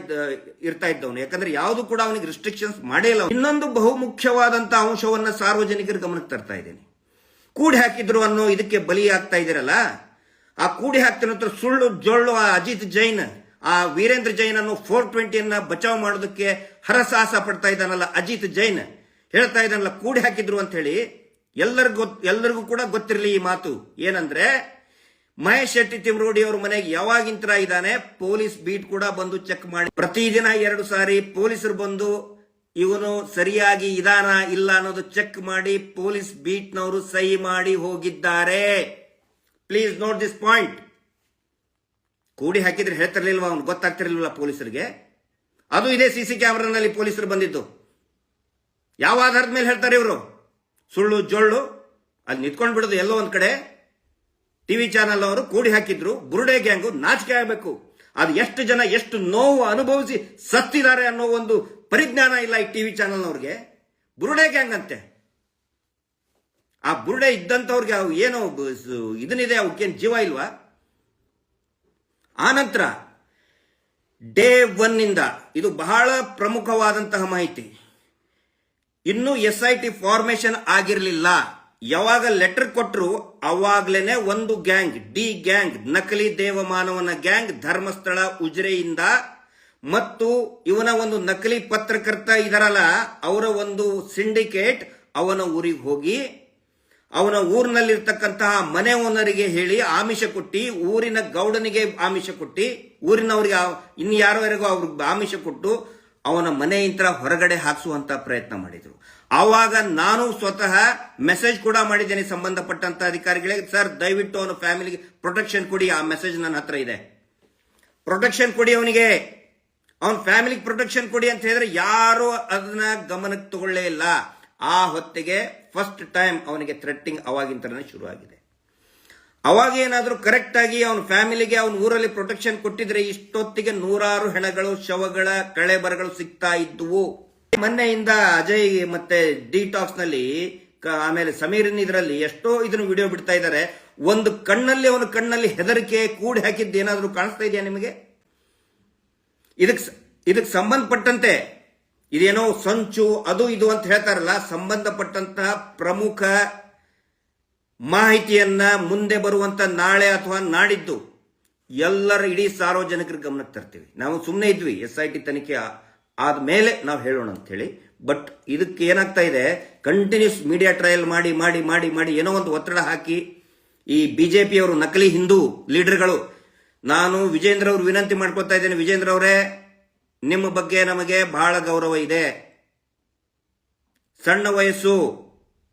ಇರ್ತಾ ಇದ್ದವನು. ಯಾಕಂದ್ರೆ ಯಾವುದು ಕೂಡ ಅವನಿಗೆ ರಿಸ್ಟ್ರಿಕ್ಷನ್ಸ್ ಮಾಡೇ ಇಲ್ಲ. ಇನ್ನೊಂದು ಬಹುಮುಖ್ಯವಾದಂತಹ ಅಂಶವನ್ನ ಸಾರ್ವಜನಿಕರ ಗಮನಕ್ಕೆ ತರ್ತಾ ಇದ್ದೇನೆ. ಕೂಡಿ ಹಾಕಿದ್ರು ಅನ್ನೋ ಇದಕ್ಕೆ ಬಲಿ ಆಗ್ತಾ ಇದ್ದೀರಲ್ಲ, ಆ ಕೂಡಿ ಹಾಕ್ತಿರೋ ಸುಳ್ಳು ಜೊಳ್ಳು ಆ ಅಜಿತ್ ಜೈನ್, ಆ ವೀರೇಂದ್ರ ಜೈನ್ ಅನ್ನೋ 420 ಬಚಾವ್ ಮಾಡೋದಕ್ಕೆ ಹರಸಾಹಸ ಪಡ್ತಾ ಇದ್ದಾನಲ್ಲ ಅಜಿತ್ ಜೈನ್, ಹೇಳ್ತಾ ಇದ್ದಾನಲ್ಲ ಕೂಡಿ ಹಾಕಿದ್ರು ಅಂತ ಹೇಳಿ. ಎಲ್ಲರಿಗೂ ಕೂಡ ಗೊತ್ತಿರಲಿ ಈ ಮಾತು. ಏನಂದ್ರೆ ಮಹೇಶ್ ಶೆಟ್ಟಿ ತಿಮ್ರೋಡಿ ಅವ್ರ ಮನೆಗೆ ಯಾವಾಗಿಂತರ ಇದ್ದಾನೆ, ಪೊಲೀಸ್ ಬೀಟ್ ಕೂಡ ಬಂದು ಚೆಕ್ ಮಾಡಿ, ಪ್ರತಿದಿನ 2 ಸಾರಿ ಪೊಲೀಸರು ಬಂದು ಇವನು ಸರಿಯಾಗಿ ಇದಾನ ಇಲ್ಲ ಅನ್ನೋದು ಚೆಕ್ ಮಾಡಿ ಪೊಲೀಸ್ ಬೀಟ್ನವರು ಸಹಿ ಮಾಡಿ ಹೋಗಿದ್ದಾರೆ. Please note this point. ಕೂಡಿ ಹಾಕಿದ್ರೆ ಹೇಳ್ತಿರ್ಲಿಲ್ವಾ, ಅವ್ನು ಗೊತ್ತಾಗ್ತಿರ್ಲಿಲ್ವ ಪೊಲೀಸರಿಗೆ? ಅದು ಇದೇ CC ಕ್ಯಾಮೆರಾನಲ್ಲಿ ಪೊಲೀಸರು ಬಂದಿದ್ದು. ಯಾವ ಆಧಾರದ ಮೇಲೆ ಹೇಳ್ತಾರೆ ಇವರು? ಸುಳ್ಳು ಜೊಳ್ಳು ಅಲ್ಲಿ ನಿಂತ್ಕೊಂಡು ಬಿಡೋದು ಎಲ್ಲೋ ಒಂದ್ ಕಡೆ. TV ಚಾನಲ್ ಅವರು ಕೂಡಿ ಹಾಕಿದ್ರು, ಬುರುಡೆ ಗ್ಯಾಂಗು ನಾಚಿಕೆ ಆಗಬೇಕು. ಅದು ಎಷ್ಟು ಜನ ಎಷ್ಟು ನೋವು ಅನುಭವಿಸಿ ಸತ್ತಿದ್ದಾರೆ ಅನ್ನೋ ಒಂದು ಪರಿಜ್ಞಾನ ಇಲ್ಲ ಈ TV ಚಾನಲ್ನವ್ರಿಗೆ. ಬುರುಡೆ ಗ್ಯಾಂಗ್ ಅಂತೆ. ಆ ಬುರುಡೆ ಇದ್ದಂಥವ್ರಿಗೆ ಅವು ಏನೋ ಇದನ್ನಿದೆ, ಅವಕ್ಕೇನು ಜೀವ ಇಲ್ವಾ? ಆನಂತರ ಡೇ 1 ಇಂದ ಇದು ಬಹಳ ಪ್ರಮುಖವಾದಂತಹ ಮಾಹಿತಿ. ಇನ್ನು SIT ಫಾರ್ಮೇಶನ್ ಆಗಿರಲಿಲ್ಲ. ಯಾವಾಗ ಲೆಟರ್ ಕೊಟ್ಟರು ಅವಾಗ್ಲೇನೆ ಒಂದು ಗ್ಯಾಂಗ್, ಡಿ ಗ್ಯಾಂಗ್, ನಕಲಿ ದೇವಮಾನವನ ಗ್ಯಾಂಗ್ ಧರ್ಮಸ್ಥಳ ಉಜಿರೆಯಿಂದ ಮತ್ತು ಇವನ ಒಂದು ನಕಲಿ ಪತ್ರಕರ್ತ ಇದರಲ್ಲ ಅವರ ಒಂದು ಸಿಂಡಿಕೇಟ್ ಅವನ ಊರಿಗೆ ಹೋಗಿ ಅವನ ಊರಿನಲ್ಲಿರ್ತಕ್ಕಂತಹ ಮನೆ ಓನರಿಗೆ ಹೇಳಿ ಆಮಿಷ ಕೊಟ್ಟಿ, ಊರಿನ ಗೌಡನಿಗೆ ಆಮಿಷ ಕೊಟ್ಟಿ, ಊರಿನವರಿಗೆ ಇನ್ನು ಯಾರಿಗೂ ಅವ್ರಿಗೆ ಆಮಿಷ ಕೊಟ್ಟು ಅವನ ಮನೆಯಿಂದ ಹೊರಗಡೆ ಹಾಕಿಸುವಂತ ಪ್ರಯತ್ನ ಮಾಡಿದ್ರು. ಆವಾಗ ನಾನು ಸ್ವತಃ ಮೆಸೇಜ್ ಕೂಡ ಮಾಡಿದ್ದೇನೆ ಸಂಬಂಧಪಟ್ಟಂತ ಅಧಿಕಾರಿಗಳಿಗೆ, ಸರ್ ದಯವಿಟ್ಟು ಅವನ ಫ್ಯಾಮಿಲಿಗೆ ಪ್ರೊಟೆಕ್ಷನ್ ಕೊಡಿ. ಆ ಮೆಸೇಜ್ ನನ್ನ ಹತ್ರ ಇದೆ. ಪ್ರೊಟೆಕ್ಷನ್ ಕೊಡಿ ಅವನಿಗೆ, ಅವನ ಫ್ಯಾಮಿಲಿಗೆ ಪ್ರೊಟೆಕ್ಷನ್ ಕೊಡಿ ಅಂತ ಹೇಳಿದ್ರೆ ಯಾರು ಅದನ್ನ ಗಮನಕ್ಕೆ ತಗೊಳ್ಳೇ ಇಲ್ಲ. ಆ ಹೊತ್ತಿಗೆ ಫಸ್ಟ್ ಟೈಮ್ ಅವನಿಗೆ ಥ್ರೆಟ್ಟಿಂಗ್ ಅವಾಗಿಂತನೇ ಶುರು ಆಗಿದೆ. ಅವಾಗ ಏನಾದ್ರೂ ಕರೆಕ್ಟ್ ಆಗಿ ಅವನ ಫ್ಯಾಮಿಲಿಗೆ ಅವನ ಊರಲ್ಲಿ ಪ್ರೊಟೆಕ್ಷನ್ ಕೊಟ್ಟಿದ್ರೆ ಇಷ್ಟೊತ್ತಿಗೆ 100 ಹೆಣಗಳು, ಶವಗಳ ಕಳೆಬರಗಳು ಸಿಗ್ತಾ ಇದ್ವು. ಮೊನ್ನೆಯಿಂದ ಅಜಯ್ ಮತ್ತೆ ಡಿಟಾಕ್ಸ್ ನಲ್ಲಿ ಆಮೇಲೆ ಸಮೀರಿನ್ ಇದರಲ್ಲಿ ಎಷ್ಟೋ ಇದನ್ನು ವಿಡಿಯೋ ಬಿಡ್ತಾ ಇದ್ದಾರೆ. ಒಂದು ಕಣ್ಣಲ್ಲಿ ಅವನ ಕಣ್ಣಲ್ಲಿ ಹೆದರಿಕೆ ಕೂಡಿ ಹಾಕಿದ್ದು ಏನಾದ್ರೂ ಕಾಣಿಸ್ತಾ ಇದೆಯಾ ನಿಮಗೆ? ಇದಕ್ಕೆ ಸಂಬಂಧಪಟ್ಟಂತೆ ಇದೇನೋ ಸಂಚು ಅದು ಇದು ಅಂತ ಹೇಳ್ತಾರಲ್ಲ, ಸಂಬಂಧಪಟ್ಟಂತಹ ಪ್ರಮುಖ ಮಾಹಿತಿಯನ್ನ ಮುಂದೆ ಬರುವಂತ ನಾಳೆ ಅಥವಾ ನಾಡಿದ್ದು ಎಲ್ಲರ ಇಡೀ ಸಾರ್ವಜನಿಕರ ಗಮನಕ್ಕೆ ತರ್ತೀವಿ. ನಾವು ಸುಮ್ಮನೆ ಇದ್ವಿ SIT ತನಿಖೆ ಆದ್ಮೇಲೆ ನಾವು ಹೇಳೋಣ ಅಂತ ಹೇಳಿ. ಬಟ್ ಇದಕ್ಕೆ ಏನಾಗ್ತಾ ಇದೆ, ಕಂಟಿನ್ಯೂಸ್ ಮೀಡಿಯಾ ಟ್ರಯಲ್ ಮಾಡಿ ಮಾಡಿ ಮಾಡಿ ಮಾಡಿ ಏನೋ ಒಂದು ಒತ್ತಡ ಹಾಕಿ ಈ BJP ಅವರು ನಕಲಿ ಹಿಂದೂ ಲೀಡರ್ಗಳು, ನಾನು ವಿಜೇಂದ್ರ ಅವರು ವಿನಂತಿ ಮಾಡ್ಕೊತಾ ಇದ್ದೇನೆ, ವಿಜೇಂದ್ರ ಅವರೇ ನಿಮ್ಮ ಬಗ್ಗೆ ನಮಗೆ ಬಹಳ ಗೌರವ ಇದೆ. ಸಣ್ಣ ವಯಸ್ಸು,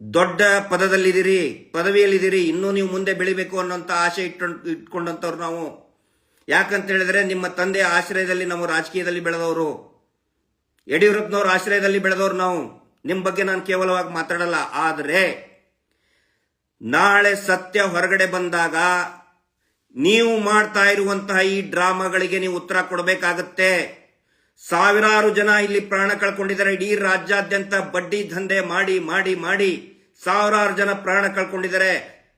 ದೊಡ್ಡ ಪದದಲ್ಲಿದ್ದೀರಿ, ಪದವಿಯಲ್ಲಿದ್ದೀರಿ, ಇನ್ನೂ ನೀವು ಮುಂದೆ ಬೆಳಿಬೇಕು ಅನ್ನೋಂಥ ಆಸೆ ಇಟ್ಕೊಂಡಂಥವ್ರು ನಾವು. ಯಾಕಂತ ಹೇಳಿದ್ರೆ ನಿಮ್ಮ ತಂದೆ ಆಶ್ರಯದಲ್ಲಿ ನಾವು ರಾಜಕೀಯದಲ್ಲಿ ಬೆಳೆದವರು, ಯಡಿಯೂರಪ್ಪನವ್ರ ಆಶ್ರಯದಲ್ಲಿ ಬೆಳೆದವರು ನಾವು. ನಿಮ್ಮ ಬಗ್ಗೆ ನಾನು ಕೇವಲವಾಗಿ ಮಾತಾಡಲ್ಲ. ಆದರೆ ನಾಳೆ ಸತ್ಯ ಹೊರಗಡೆ ಬಂದಾಗ ನೀವು ಮಾಡ್ತಾ ಇರುವಂತಹ ಈ ಡ್ರಾಮಾಗಳಿಗೆ ನೀವು ಉತ್ತರ ಕೊಡಬೇಕಾಗತ್ತೆ. ಸಾವಿರಾರು ಜನ ಇಲ್ಲಿ ಪ್ರಾಣ ಕಳ್ಕೊಂಡಿದ್ದಾರೆ. ಇಡೀ ರಾಜ್ಯಾದ್ಯಂತ ಬಡ್ಡಿ ದಂಧೆ ಮಾಡಿ ಮಾಡಿ ಮಾಡಿ ಸಾವಿರಾರು ಜನ ಪ್ರಾಣ ಕಳ್ಕೊಂಡಿದ್ದಾರೆ.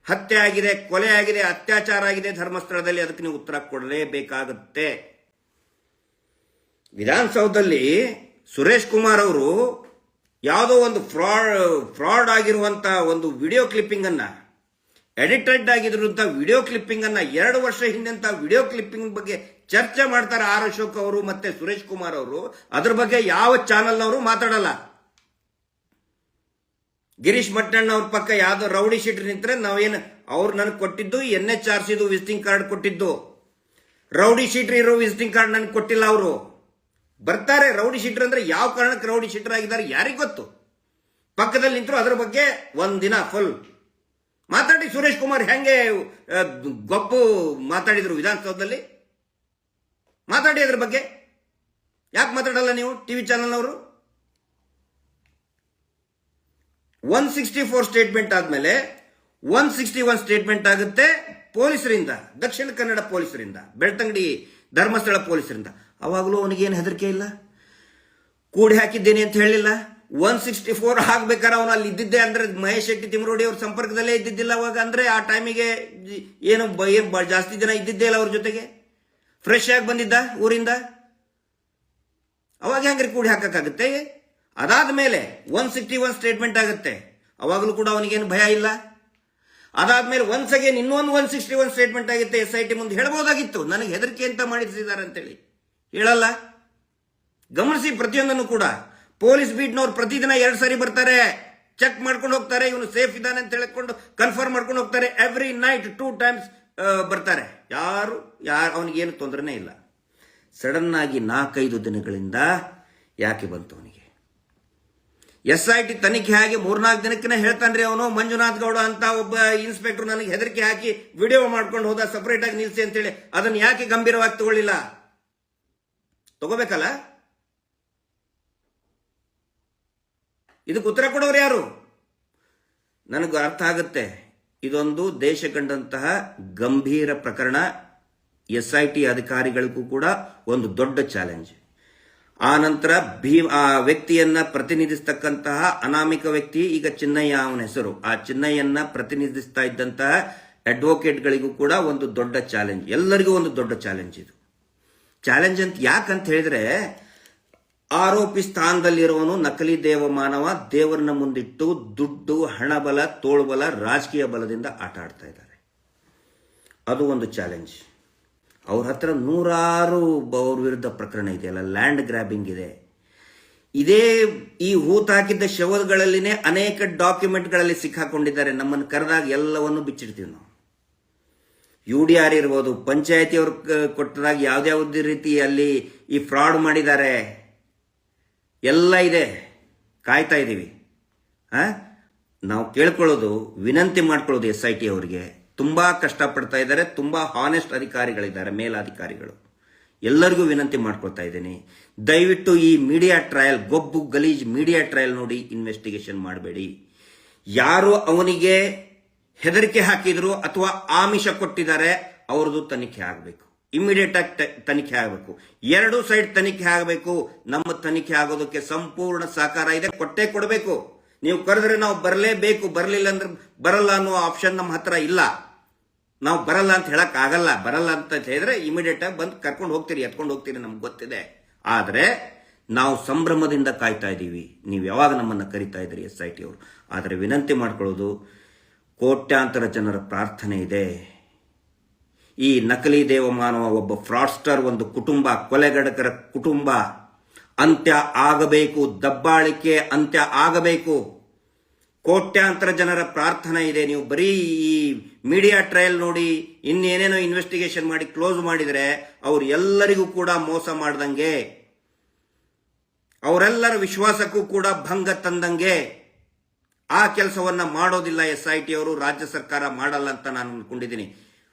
ಹತ್ಯೆ ಆಗಿದೆ, ಕೊಲೆ ಆಗಿದೆ, ಅತ್ಯಾಚಾರ ಆಗಿದೆ ಧರ್ಮಸ್ಥಳದಲ್ಲಿ. ಅದಕ್ಕೆ ನೀವು ಉತ್ತರ ಕೊಡಲೇಬೇಕಾಗುತ್ತೆ. ವಿಧಾನಸೌಧದಲ್ಲಿ ಸುರೇಶ್ ಕುಮಾರ್ ಅವರು ಯಾವುದೋ ಒಂದು ಫ್ರಾಡ್ ಆಗಿರುವಂತ ಒಂದು ವಿಡಿಯೋ ಕ್ಲಿಪ್ಪಿಂಗ್ ಅನ್ನ, ಎಡಿಟೆಡ್ ಆಗಿರುವಂತಹ ವಿಡಿಯೋ ಕ್ಲಿಪ್ಪಿಂಗ್ ಅನ್ನ 2 ವರ್ಷ ಹಿಂದೆ ವಿಡಿಯೋ ಕ್ಲಿಪ್ಪಿಂಗ್ ಬಗ್ಗೆ ಚರ್ಚೆ ಮಾಡ್ತಾರೆ ಆರ್ ಅಶೋಕ್ ಅವರು ಮತ್ತೆ ಸುರೇಶ್ ಕುಮಾರ್ ಅವರು. ಅದ್ರ ಬಗ್ಗೆ ಯಾವ ಚಾನೆಲ್ನವರು ಮಾತಾಡಲ್ಲ. ಗಿರೀಶ್ ಮಟ್ಟಣ್ಣ ಅವ್ರ ಪಕ್ಕ ಯಾವ್ದೋ ರೌಡಿ ಶೀಟರ್ ನಿಂತ್ರೆ ನಾವೇನು ಅವ್ರು ನನಗೆ ಕೊಟ್ಟಿದ್ದು NHRC ವಿಸಿಟಿಂಗ್ ಕಾರ್ಡ್ ಕೊಟ್ಟಿದ್ದು. ರೌಡಿ ಶೀಟರ್ ಇರೋ ವಿಸಿಟಿಂಗ್ ಕಾರ್ಡ್ ನನಗೆ ಕೊಟ್ಟಿಲ್ಲ. ಅವರು ಬರ್ತಾರೆ ರೌಡಿ ಶೀಟರ್ ಅಂದ್ರೆ ಯಾವ ಕಾರಣಕ್ಕೆ ರೌಡಿ ಶೀಟರ್ ಆಗಿದ್ದಾರೆ ಯಾರಿಗ್ ಗೊತ್ತು. ಪಕ್ಕದಲ್ಲಿ ನಿಂತರು ಅದ್ರ ಬಗ್ಗೆ ಒಂದಿನ ಫುಲ್ ಮಾತಾಡಿ. ಸುರೇಶ್ ಕುಮಾರ್ ಹೆಂಗೆ ಗೊಬ್ಬು ಮಾತಾಡಿದ್ರು ವಿಧಾನಸೌಧದಲ್ಲಿ, ಮಾತಾಡಿ ಅದ್ರ ಬಗ್ಗೆ. ಯಾಕೆ ಮಾತಾಡಲ್ಲ ನೀವು ಟಿವಿ ಚಾನೆಲ್ನವರು? 164 ಸ್ಟೇಟ್ಮೆಂಟ್ ಆದ್ಮೇಲೆ 161 ಸ್ಟೇಟ್ಮೆಂಟ್ ಆಗುತ್ತೆ ಪೊಲೀಸರಿಂದ, ದಕ್ಷಿಣ ಕನ್ನಡ ಪೊಲೀಸರಿಂದ, ಬೆಳ್ತಂಗಡಿ ಧರ್ಮಸ್ಥಳ ಪೊಲೀಸರಿಂದ. ಅವಾಗಲೂ ಅವನಿಗೇನು ಹೆದರಿಕೆ ಇಲ್ಲ, ಕೂಡಿ ಹಾಕಿದ್ದೇನೆ ಅಂತ ಹೇಳಿಲ್ಲ. 164 ಆಗ್ಬೇಕಾದ್ರೆ ಅವನು ಅಲ್ಲಿ ಇದ್ದಿದ್ದೆ ಅಂದ್ರೆ ಮಹೇಶ್ ಶೆಟ್ಟಿ ತಿಮರೋಡಿ ಅವ್ರ ಸಂಪರ್ಕದಲ್ಲೇ ಇದ್ದಿದ್ದಿಲ್ಲ ಅವಾಗ. ಅಂದ್ರೆ ಆ ಟೈಮಿಗೆ ಏನು ಜಾಸ್ತಿ ಜನ ಇದ್ದಿದ್ದೇ ಇಲ್ಲ ಅವ್ರ ಜೊತೆಗೆ. ಫ್ರೆಶ್ ಆಗಿ ಬಂದಿದ್ದ ಊರಿಂದ, ಅವಾಗ ಹೆಂಗ್ರಿ ಕೂಡಿ ಹಾಕಕ್ಕಾಗುತ್ತೆ? ಅದಾದ್ಮೇಲೆ 161 ಸ್ಟೇಟ್ಮೆಂಟ್ ಆಗುತ್ತೆ, ಅವಾಗಲೂ ಕೂಡ ಅವನಿಗೇನು ಭಯ ಇಲ್ಲ. ಅದಾದ್ಮೇಲೆ ಒನ್ಸ್ ಅಗೇನ್ ಇನ್ನೊಂದು 161 ಸ್ಟೇಟ್ಮೆಂಟ್ ಆಗುತ್ತೆ. SIT ಮುಂದೆ ಹೇಳ್ಬೋದಾಗಿತ್ತು ನನಗೆ ಹೆದರಿಕೆ ಅಂತ ಮಾಡಿಸಿದ್ದಾರೆ ಅಂತೇಳಿ, ಹೇಳಲ್ಲ. ಗಮನಿಸಿ ಪ್ರತಿಯೊಂದನ್ನು ಕೂಡ. ಪೊಲೀಸ್ ಬೀಟ್ನವ್ರು ಪ್ರತಿದಿನ 2 ಸಾರಿ ಬರ್ತಾರೆ, ಚೆಕ್ ಮಾಡ್ಕೊಂಡು ಹೋಗ್ತಾರೆ, ಇವನು ಸೇಫ್ ಇದ್ದಾನೆ ಅಂತ ಹೇಳ್ಕೊಂಡು ಕನ್ಫರ್ಮ್ ಮಾಡ್ಕೊಂಡು ಹೋಗ್ತಾರೆ. ಎವ್ರಿ ನೈಟ್ 2 ಟೈಮ್ಸ್ ಬರ್ತಾರೆ. ಯಾರು ಅವನಿಗೇನು ತೊಂದರೆನೇ ಇಲ್ಲ. ಸಡನ್ ಆಗಿ 4-5 ದಿನಗಳಿಂದ ಯಾಕೆ ಬಂತು ಅವನಿಗೆ? SIT ತನಿಖೆ ಆಗಿ 3-4 ದಿನಕ್ಕೆ ಹೇಳ್ತಾನ್ರಿ ಅವನು. ಮಂಜುನಾಥ್ ಗೌಡ ಅಂತ ಒಬ್ಬ ಇನ್ಸ್ಪೆಕ್ಟರ್ ನನಗೆ ಹೆದರಿಕೆ ಹಾಕಿ ವಿಡಿಯೋ ಮಾಡ್ಕೊಂಡು ಹೋದ, ಸಪರೇಟ್ ಆಗಿ ನಿಲ್ಸಿ ಅಂತೇಳಿ. ಅದನ್ನ ಯಾಕೆ ಗಂಭೀರವಾಗಿ ತಗೊಳ್ಳಿಲ್ಲ? ತಗೋಬೇಕಲ್ಲ. ಇದಕ್ಕೆ ಉತ್ತರ ಕೊಡೋರು ಯಾರು? ನನಗೆ ಅರ್ಥ ಆಗುತ್ತೆ. ಇದೊಂದು ದೇಶ ಕಂಡಂತಹ ಗಂಭೀರ ಪ್ರಕರಣ. SIT ಅಧಿಕಾರಿಗಳಿಗೂ ಕೂಡ ಒಂದು ದೊಡ್ಡ ಚಾಲೆಂಜ್. ಆ ನಂತರ ಆ ವ್ಯಕ್ತಿಯನ್ನ ಪ್ರತಿನಿಧಿಸ್ತಕ್ಕಂತಹ ಅನಾಮಿಕ ವ್ಯಕ್ತಿ, ಈಗ ಚಿನ್ನಯ್ಯ ಅವನ ಹೆಸರು, ಆ ಚಿನ್ನಯ್ಯನ್ನ ಪ್ರತಿನಿಧಿಸ್ತಾ ಇದ್ದಂತಹ ಅಡ್ವೊಕೇಟ್ಗಳಿಗೂ ಕೂಡ ಒಂದು ದೊಡ್ಡ ಚಾಲೆಂಜ್. ಎಲ್ಲರಿಗೂ ಒಂದು ದೊಡ್ಡ ಚಾಲೆಂಜ್ ಇದು. ಚಾಲೆಂಜ್ ಅಂತ ಯಾಕಂತ ಹೇಳಿದ್ರೆ, ಆರೋಪಿ ಸ್ಥಾನದಲ್ಲಿರುವವನು ನಕಲಿ ದೇವಮಾನವ, ದೇವರನ್ನ ಮುಂದಿಟ್ಟು ದುಡ್ಡು, ಹಣಬಲ, ತೋಳ್ಬಲ, ರಾಜಕೀಯ ಬಲದಿಂದ ಆಟ ಆಡ್ತಾ ಇದ್ದಾರೆ. ಅದು ಒಂದು ಚಾಲೆಂಜ್. ಅವ್ರ ಹತ್ರ 100 ಅವ್ರ ವಿರುದ್ಧ ಪ್ರಕರಣ ಇದೆಯಲ್ಲ, ಲ್ಯಾಂಡ್ ಗ್ರ್ಯಾಬಿಂಗ್ ಇದೆ. ಇದೇ ಈ ಹೂತಾಕಿದ್ದ ಶವಗಳಲ್ಲಿನೇ ಅನೇಕ ಡಾಕ್ಯುಮೆಂಟ್ಗಳಲ್ಲಿ ಸಿಕ್ಕಾಕೊಂಡಿದ್ದಾರೆ. ನಮ್ಮನ್ನು ಕರೆದಾಗ ಎಲ್ಲವನ್ನು ಬಿಚ್ಚಿಡ್ತೀವಿ ನಾವು. UDR ಇರ್ಬೋದು, ಪಂಚಾಯತಿಯವ್ರು ಕೊಟ್ಟದಾಗ ಯಾವ್ದಾವುದೇ ರೀತಿ ಅಲ್ಲಿ ಈ ಫ್ರಾಡ್ ಮಾಡಿದ್ದಾರೆ, ಎಲ್ಲ ಇದೆ. ಕಾಯ್ತಾ ಇದ್ದೀವಿ. ನಾವು ಕೇಳ್ಕೊಳ್ಳೋದು, ವಿನಂತಿ ಮಾಡ್ಕೊಳ್ಳೋದು SIT ಅವರಿಗೆ. ತುಂಬಾ ಕಷ್ಟಪಡ್ತಾ ಇದ್ದಾರೆ, ತುಂಬಾ ಹಾನೆಸ್ಟ್ ಅಧಿಕಾರಿಗಳಿದ್ದಾರೆ, ಮೇಲಾಧಿಕಾರಿಗಳು. ಎಲ್ಲರಿಗೂ ವಿನಂತಿ ಮಾಡ್ಕೊಳ್ತಾ ಇದ್ದೀನಿ, ದಯವಿಟ್ಟು ಈ ಮೀಡಿಯಾ ಟ್ರಯಲ್, ಗೊಬ್ಬು ಗಲೀಜ್ ಮೀಡಿಯಾ ಟ್ರಯಲ್ ನೋಡಿ ಇನ್ವೆಸ್ಟಿಗೇಷನ್ ಮಾಡಬೇಡಿ. ಯಾರು ಅವನಿಗೆ ಹೆದರಿಕೆ ಹಾಕಿದ್ರು ಅಥವಾ ಆಮಿಷ ಕೊಟ್ಟಿದ್ದಾರೆ ಅವ್ರದ್ದು ತನಿಖೆ ಆಗಬೇಕು. ಇಮಿಡಿಯೇಟ್ ಆಗಿ ತನಿಖೆ ಆಗಬೇಕು. 2 ಸೈಡ್ ತನಿಖೆ ಆಗಬೇಕು. ನಮ್ಮ ತನಿಖೆ ಆಗೋದಕ್ಕೆ ಸಂಪೂರ್ಣ ಸಹಕಾರ ಇದೆ, ಕೊಟ್ಟೇ ಕೊಡಬೇಕು. ನೀವು ಕರೆದ್ರೆ ನಾವು ಬರಲೇಬೇಕು, ಬರಲಿಲ್ಲ ಅಂದ್ರೆ ಬರಲ್ಲ ಅನ್ನೋ ಆಪ್ಷನ್ ನಮ್ಮ ಹತ್ರ ಇಲ್ಲ. ನಾವು ಬರಲ್ಲ ಅಂತ ಹೇಳಕ್ ಆಗಲ್ಲ. ಬರಲ್ಲ ಅಂತ ಹೇಳಿದ್ರೆ ಇಮಿಡಿಯೇಟ್ ಆಗಿ ಬಂದು ಕರ್ಕೊಂಡು ಹೋಗ್ತೀರಿ, ಎತ್ಕೊಂಡು ಹೋಗ್ತೀರಿ, ನಮ್ಗೆ ಗೊತ್ತಿದೆ. ಆದ್ರೆ ನಾವು ಸಂಭ್ರಮದಿಂದ ಕಾಯ್ತಾ ಇದ್ದೀವಿ, ನೀವು ಯಾವಾಗ ನಮ್ಮನ್ನ ಕರಿತಾ ಇದ್ರಿ SIT ಅವರು. ಆದರೆ ವಿನಂತಿ ಮಾಡ್ಕೊಳ್ಳೋದು, ಕೋಟ್ಯಾಂತರ ಜನರ ಪ್ರಾರ್ಥನೆ ಇದೆ. ಈ ನಕಲಿ ದೇವಮಾನವ ಒಬ್ಬ ಫ್ರಾಡ್ಸ್ಟರ್, ಒಂದು ಕುಟುಂಬ, ಕೊಲೆಗಡಕರ ಕುಟುಂಬ ಅಂತ್ಯ ಆಗಬೇಕು. ದಬ್ಬಾಳಿಕೆ ಅಂತ್ಯ ಆಗಬೇಕು. ಕೋಟ್ಯಾಂತರ ಜನರ ಪ್ರಾರ್ಥನೆ ಇದೆ. ನೀವು ಬರೀ ಈ ಮೀಡಿಯಾ ಟ್ರಯಲ್ ನೋಡಿ ಇನ್ನೇನೇನೋ ಇನ್ವೆಸ್ಟಿಗೇಷನ್ ಮಾಡಿ ಕ್ಲೋಸ್ ಮಾಡಿದರೆ ಅವ್ರು ಎಲ್ಲರಿಗೂ ಕೂಡ ಮೋಸ ಮಾಡ್ದಂಗೆ, ಅವರೆಲ್ಲರ ವಿಶ್ವಾಸಕ್ಕೂ ಕೂಡ ಭಂಗ ತಂದಂಗೆ. ಆ ಕೆಲಸವನ್ನ ಮಾಡೋದಿಲ್ಲ SIT ಅವರು, ರಾಜ್ಯ ಸರ್ಕಾರ ಮಾಡಲ್ಲ ಅಂತ ನಾನು ಅನ್ಕೊಂಡಿದ್ದೀನಿ.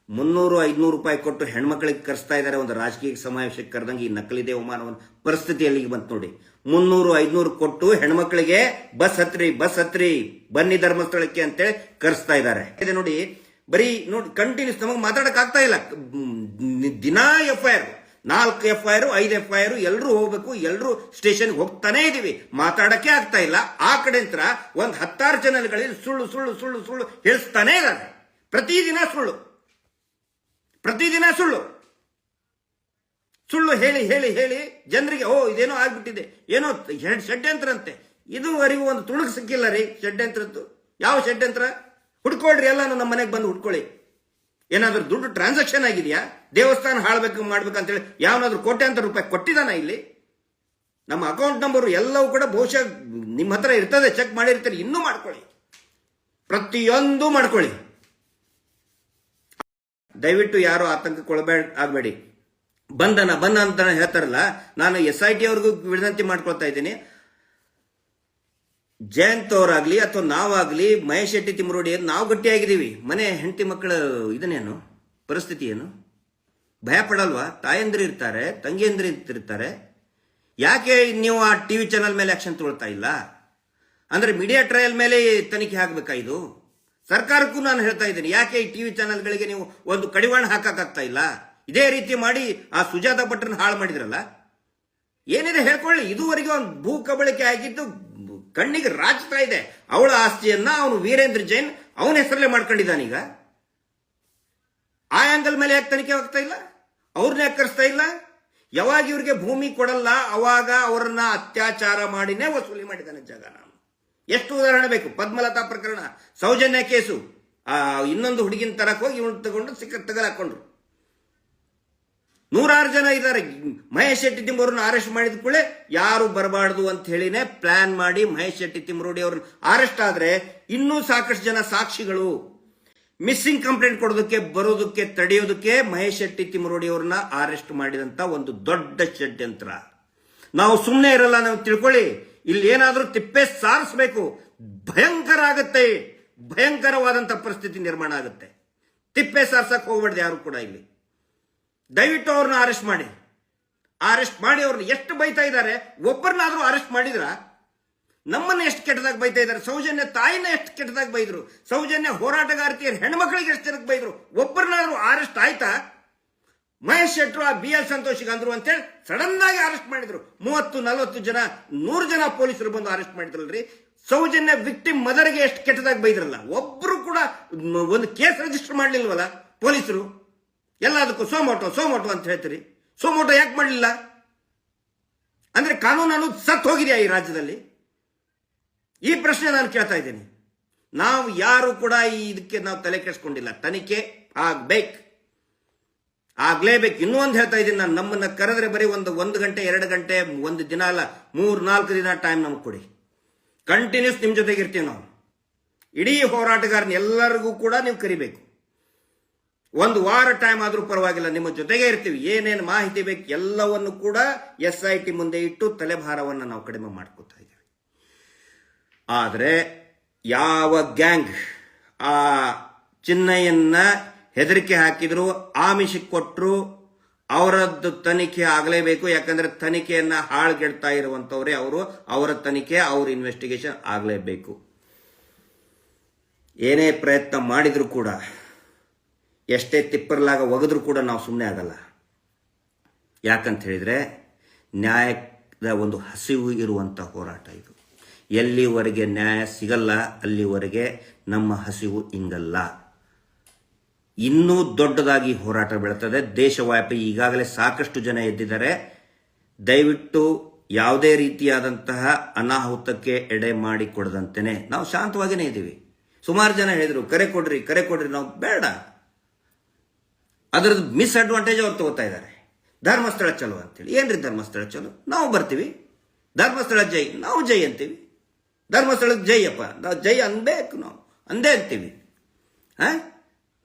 300-500 ರೂಪಾಯಿ ಕೊಟ್ಟು ಹೆಣ್ಮಕ್ಳಿಗೆ ಕರೆಸ್ತಾ ಇದ್ದಾರೆ, ಒಂದು ರಾಜಕೀಯ ಸಮಾವೇಶಕ್ಕೆ ಕರೆದಂಗೆ. ಈ ನಕಲಿ ದೇವಮಾನವನ ಪರಿಸ್ಥಿತಿ ಎಲ್ಲಿಗೆ ಬಂತು ನೋಡಿ. 300-500 ಕೊಟ್ಟು ಹೆಣ್ಮಕ್ಳಿಗೆ ಬಸ್ ಹತ್ರಿ ಬನ್ನಿ ಧರ್ಮಸ್ಥಳಕ್ಕೆ ಅಂತೇಳಿ ಕರೆಸ್ತಾ ಇದ್ದಾರೆ. ನೋಡಿ, ಬರೀ ನೋಡಿ ಕಂಟಿನ್ಯೂಸ್ ನಮಗೆ ಮಾತಾಡಕ್ ಆಗ್ತಾ ಇಲ್ಲ. ದಿನಾ FIR, 4 FIR 5 FIR, ಎಲ್ಲರೂ ಹೋಗ್ಬೇಕು, ಎಲ್ಲರೂ ಸ್ಟೇಷನ್ಗೆ ಹೋಗ್ತಾನೆ ಇದೀವಿ, ಮಾತಾಡಕ್ಕೆ ಆಗ್ತಾ ಇಲ್ಲ. ಆ ಕಡೆ ಅಂತ ಒಂದು 10 ಚಾನೆಲ್ಗಳಲ್ಲಿ ಸುಳ್ಳು ಸುಳ್ಳು ಸುಳ್ಳು ಸುಳ್ಳು ಹೇಳಿಸ್ತಾನೆ ಇದ್ದಾರೆ. ಪ್ರತಿದಿನ ಸುಳ್ಳು ಹೇಳಿ ಹೇಳಿ ಹೇಳಿ ಜನರಿಗೆ ಇದೇನೋ ಆಗ್ಬಿಟ್ಟಿದೆ, ಏನೋ ಷಡ್ಯಂತ್ರ ಅಂತೆ. ಇದುವರೆಗೂ ಒಂದು ತುಣುಕು ಸಿಕ್ಕಿಲ್ಲ ರೀ ಷಡ್ಯಂತ್ರದ್ದು. ಯಾವ ಷಡ್ಯಂತ್ರ? ಹುಡ್ಕೊಳ್ರಿ, ಎಲ್ಲಾನು ನಮ್ಮ ಮನೆಗೆ ಬಂದು ಹುಡ್ಕೊಳ್ಳಿ. ಏನಾದ್ರೂ ದುಡ್ಡು ಟ್ರಾನ್ಸಾಕ್ಷನ್ ಆಗಿದೆಯಾ? ದೇವಸ್ಥಾನ ಹಾಳ್ಬೇಕು ಮಾಡ್ಬೇಕಂತೇಳಿ ಯಾವನಾದ್ರೂ ಕೋಟ್ಯಾಂತರ ರೂಪಾಯಿ ಕೊಟ್ಟಿದಾನ ಇಲ್ಲಿ? ನಮ್ಮ ಅಕೌಂಟ್ ನಂಬರ್ ಎಲ್ಲವೂ ಕೂಡ ಬಹುಶಃ ನಿಮ್ಮ ಹತ್ರ ಇರ್ತದೆ, ಚೆಕ್ ಮಾಡಿರ್ತೀರಿ. ಇನ್ನೂ ಮಾಡ್ಕೊಳ್ಳಿ, ಪ್ರತಿಯೊಂದು ಮಾಡ್ಕೊಳ್ಳಿ. ದಯವಿಟ್ಟು ಯಾರು ಆಗಬೇಡಿ. ಬಂಧನ ಅಂತ ಹೇಳ್ತಾರಲ್ಲ, ನಾನು SIT ಅವ್ರಿಗೂ ವಿನಂತಿ ಮಾಡ್ಕೊಳ್ತಾ ಇದ್ದೀನಿ. ಜಯಂತ್ ಅವರಾಗ್ಲಿ ಅಥವಾ ನಾವಾಗ್ಲಿ, ಮಹೇಶ್ ಶೆಟ್ಟಿ ತಿಮ್ಮರೋಡಿ ನಾವು ಗಟ್ಟಿಯಾಗಿದ್ದೀವಿ. ಮನೆ ಹೆಂಡತಿ ಮಕ್ಕಳ ಇದನ್ನೇನು ಪರಿಸ್ಥಿತಿ ಏನು? ಭಯ ಪಡಲ್ವಾ? ತಾಯಂದ್ರಿ ಇರ್ತಾರೆ, ತಂಗಿಯಂದ್ರಿ ಇರ್ತಾರೆ. ಯಾಕೆ ನೀವು ಆ TV ಚಾನಲ್ ಮೇಲೆ ಆಕ್ಷನ್ ತಗೊಳ್ತಾ ಇಲ್ಲ? ಅಂದ್ರೆ ಮೀಡಿಯಾ ಟ್ರಯಲ್ ಮೇಲೆ ತನಿಖೆ ಹಾಕ್ಬೇಕಾ ಇದು? ಸರ್ಕಾರಕ್ಕೂ ನಾನು ಹೇಳ್ತಾ ಇದ್ದೀನಿ, ಯಾಕೆ ಈ TV ಚಾನಲ್ಗಳಿಗೆ ನೀವು ಒಂದು ಕಡಿವಾಣ ಹಾಕಕ್ಕಾಗ್ತಾ ಇಲ್ಲ? ಇದೇ ರೀತಿ ಮಾಡಿ ಆ ಸುಜಾತ ಭಟ್ರನ್ನ ಹಾಳು ಮಾಡಿದ್ರಲ್ಲ, ಏನಿದೆ ಹೇಳ್ಕೊಳ್ಳಿ. ಇದುವರೆಗೆ ಒಂದು ಭೂ ಕಬಳಿಕೆ ಆಗಿದ್ದು ಕಣ್ಣಿಗೆ ರಾಚ್ತಾ ಇದೆ. ಅವಳ ಆಸ್ತಿಯನ್ನ ಅವನು ವೀರೇಂದ್ರ ಜೈನ್ ಅವನ ಹೆಸರಲ್ಲೇ ಮಾಡ್ಕೊಂಡಿದ್ದಾನೀಗ. ಆ ಆಂಗಲ್ ಮೇಲೆ ಯಾಕೆ ತನಿಖೆ ಆಗ್ತಾ ಇಲ್ಲ? ಅವ್ರನ್ನ ಯಾಕೆ ಕರೆಸ್ತಾ ಇಲ್ಲ? ಯಾವಾಗ ಇವ್ರಿಗೆ ಭೂಮಿ ಕೊಡಲ್ಲ ಅವಾಗ ಅವರನ್ನ ಅತ್ಯಾಚಾರ ಮಾಡಿನೇ ವಸೂಲಿ ಮಾಡಿದ್ದಾನೆ ಜಾಗ. ನಾನು ಎಷ್ಟು ಉದಾಹರಣೆ ಬೇಕು? ಪದ್ಮಲತಾ ಪ್ರಕರಣ, ಸೌಜನ್ಯ ಕೇಸು, ಇನ್ನೊಂದು ಹುಡುಗಿನ ತರಕ್ ಹೋಗಿ ಇವನು ತಗೊಂಡು ತಗಲಾಕೊಂಡ್ರು. ನೂರಾರು ಜನ ಇದ್ದಾರೆ. ಮಹೇಶ್ ಶೆಟ್ಟಿ ತಿಮ್ಮರವ್ರನ್ನ ಅರೆಸ್ಟ್ ಮಾಡಿದ ಕೂಡಲೇ ಯಾರು ಬರಬಾರ್ದು ಅಂತ ಹೇಳಿನೇ ಪ್ಲಾನ್ ಮಾಡಿ ಮಹೇಶ್ ಶೆಟ್ಟಿ ತಿಮ್ಮರೋಡಿ ಅವ್ರನ್ನ ಅರೆಸ್ಟ್ ಆದ್ರೆ ಇನ್ನೂ ಸಾಕಷ್ಟು ಜನ ಸಾಕ್ಷಿಗಳು ಮಿಸ್ಸಿಂಗ್ ಕಂಪ್ಲೇಂಟ್ ಕೊಡೋದಕ್ಕೆ ಬರೋದಕ್ಕೆ ತಡೆಯೋದಕ್ಕೆ ಮಹೇಶ್ ಶೆಟ್ಟಿ ತಿಮ್ಮರೋಡಿ ಅವ್ರನ್ನ ಅರೆಸ್ಟ್ ಮಾಡಿದಂತ ಒಂದು ದೊಡ್ಡ ಷಡ್ಯಂತ್ರ. ನಾವು ಸುಮ್ಮನೆ ಇರಲ್ಲ, ನಾವು ತಿಳ್ಕೊಳ್ಳಿ. ಇಲ್ಲಿ ಏನಾದ್ರೂ ತಿಪ್ಪೆ ಸಾರಿಸಬೇಕು, ಭಯಂಕರ ಆಗತ್ತೆ, ಭಯಂಕರವಾದಂತ ಪರಿಸ್ಥಿತಿ ನಿರ್ಮಾಣ ಆಗುತ್ತೆ. ತಿಪ್ಪೆ ಸಾರ್ಸಕ್ ಹೋಗ್ಬಾರ್ದು ಯಾರು ಕೂಡ ಇಲ್ಲಿ. ದಯವಿಟ್ಟು ಅವ್ರನ್ನ ಅರೆಸ್ಟ್ ಮಾಡಿ ಅವ್ರನ್ನ ಎಷ್ಟು ಬೈತಾ ಇದ್ದಾರೆ. ಒಬ್ಬರನ್ನಾದ್ರೂ ಅರೆಸ್ಟ್ ಮಾಡಿದ್ರ? ನಮ್ಮನ್ನ ಎಷ್ಟು ಕೆಟ್ಟದಾಗ ಬೈತಾ ಇದ್ದಾರೆ. ಸೌಜನ್ಯ ತಾಯಿನ ಎಷ್ಟು ಕೆಟ್ಟದಾಗ ಬೈದ್ರು. ಸೌಜನ್ಯ ಹೋರಾಟಗಾರ್ತಿಯರ ಹೆಣ್ಮಕ್ಳಿಗೆ ಎಷ್ಟು ಜನಕ್ಕೆ ಬೈದ್ರು. ಒಬ್ಬರನ್ನಾದ್ರೂ ಅರೆಸ್ಟ್ ಆಯ್ತಾ? ಮಹೇಶ್ ಶೆಟ್ರು ಆ BL ಸಂತೋಷಿಗೆ ಅಂದ್ರು ಅಂತೇಳಿ ಸಡನ್ ಆಗಿ ಅರೆಸ್ಟ್ ಮಾಡಿದ್ರು. 30-40 ಜನ 100 ಜನ ಪೊಲೀಸರು ಬಂದು ಅರೆಸ್ಟ್ ಮಾಡಿದ್ರಲ್ರಿ. ಸೌಜನ್ಯ ವಿಕ್ಟಿಮ್ ಮದರ್ಗೆ ಎಷ್ಟು ಕೆಟ್ಟದಾಗ ಬೈದ್ರಲ್ಲ. ಒಬ್ರು ಕೂಡ ಒಂದು ಕೇಸ್ ರಿಜಿಸ್ಟರ್ ಮಾಡ್ಲಿಲ್ವಲ್ಲ ಪೊಲೀಸರು. ಎಲ್ಲದಕ್ಕೂ ಸೋಮೋಟೋ ಅಂತ ಹೇಳ್ತೀರಿ. ಸೋಮೋಟೋ ಯಾಕೆ ಮಾಡಲಿಲ್ಲ? ಅಂದ್ರೆ ಕಾನೂನು ಅನ್ನೋದು ಸತ್ತು ಹೋಗಿದೆಯಾ ಈ ರಾಜ್ಯದಲ್ಲಿ? ಈ ಪ್ರಶ್ನೆ ನಾನು ಕೇಳ್ತಾ ಇದ್ದೀನಿ. ನಾವು ಯಾರು ಕೂಡ ಇದಕ್ಕೆ ನಾವು ತಲೆ ಕೆಡಿಸ್ಕೊಂಡಿಲ್ಲ. ತನಿಖೆ ಆಗ್ಲೇಬೇಕು. ಇನ್ನೂ ಒಂದು ಹೇಳ್ತಾ ಇದ್ದೀನಿ ನಾನು, ನಮ್ಮನ್ನ ಕರೆದ್ರೆ ಬರೀ ಒಂದು ಗಂಟೆ 2 ಗಂಟೆ, ಒಂದು ದಿನ ಅಲ್ಲ, 3-4 ದಿನ ಟೈಮ್ ನಮ್ಗೆ ಕೊಡಿ. ಕಂಟಿನ್ಯೂಸ್ ನಿಮ್ ಜೊತೆಗಿರ್ತೀವಿ ನಾವು. ಇಡೀ ಹೋರಾಟಗಾರನ ಎಲ್ಲರಿಗೂ ಕೂಡ ನೀವು ಕರಿಬೇಕು. 1 ವಾರ ಟೈಮ್ ಆದ್ರೂ ಪರವಾಗಿಲ್ಲ, ನಿಮ್ಮ ಜೊತೆಗೆ ಇರ್ತೀವಿ. ಏನೇನು ಮಾಹಿತಿ ಬೇಕು ಎಲ್ಲವನ್ನು ಕೂಡ SIT ಮುಂದೆ ಇಟ್ಟು ತಲೆಭಾರವನ್ನು ನಾವು ಕಡಿಮೆ ಮಾಡ್ಕೋತಾ ಇದ್ದೀವಿ. ಆದರೆ ಯಾವ ಗ್ಯಾಂಗ್ ಆ ಚಿನ್ನಯ್ಯನ್ನ ಹೆದರಿಕೆ ಹಾಕಿದ್ರು, ಆಮಿಷಕ್ಕೆ ಕೊಟ್ಟರು, ಅವರದ್ದು ತನಿಖೆ ಆಗಲೇಬೇಕು. ಯಾಕಂದ್ರೆ ತನಿಖೆಯನ್ನ ಹಾಳ್ಗೆಡ್ತಾ ಇರುವಂತವರೇ ಅವರು. ಅವರ ತನಿಖೆ, ಅವ್ರ ಇನ್ವೆಸ್ಟಿಗೇಷನ್ ಆಗಲೇಬೇಕು. ಏನೇ ಪ್ರಯತ್ನ ಮಾಡಿದ್ರು ಕೂಡ, ಎಷ್ಟೇ ತಿಪ್ಪರ್ಲಾಗ ಒಗೆದ್ರೂ ಕೂಡ ನಾವು ಸುಮ್ಮನೆ ಆಗಲ್ಲ. ಯಾಕಂತ ಹೇಳಿದ್ರೆ ನ್ಯಾಯದ ಒಂದು ಹಸಿವು ಇರುವಂತ ಹೋರಾಟ ಇದು. ಎಲ್ಲಿವರೆಗೆ ನ್ಯಾಯ ಸಿಗಲ್ಲ ಅಲ್ಲಿವರೆಗೆ ನಮ್ಮ ಹಸಿವು ಇಂಗಲ್ಲ. ಇನ್ನೂ ದೊಡ್ಡದಾಗಿ ಹೋರಾಟ ಬೆಳೀತದೆ ದೇಶವ್ಯಾಪಿ. ಈಗಾಗಲೇ ಸಾಕಷ್ಟು ಜನ ಎದ್ದಿದ್ದಾರೆ. ದಯವಿಟ್ಟು ಯಾವುದೇ ರೀತಿಯಾದಂತಹ ಅನಾಹುತಕ್ಕೆ ಎಡೆ ಮಾಡಿ ಕೊಡದಂತೆಯೇ ನಾವು ಶಾಂತವಾಗಿನೇ ಇದ್ದೀವಿ. ಸುಮಾರು ಜನ ಹೇಳಿದ್ರು ಕರೆ ಕೊಡ್ರಿ. ನಾವು ಬೇಡ, ಅದರದ್ದು ಮಿಸ್ಅಡ್ವಾಂಟೇಜ್ ಅವ್ರು ತಗೋತಾ ಇದ್ದಾರೆ. ಧರ್ಮಸ್ಥಳ ಚಲೋ ಅಂತೇಳಿ. ಏನ್ರಿ ಧರ್ಮಸ್ಥಳ ಚಲೋ? ನಾವು ಬರ್ತೀವಿ. ಧರ್ಮಸ್ಥಳ ಜೈ, ನಾವು ಜೈ ಅಂತೀವಿ. ಧರ್ಮಸ್ಥಳಕ್ಕೆ ಜೈಯಪ್ಪ, ನಾವು ಜೈ ಅನ್ಬೇಕು, ನಾವು ಅಂದೇ ಅಂತೀವಿ.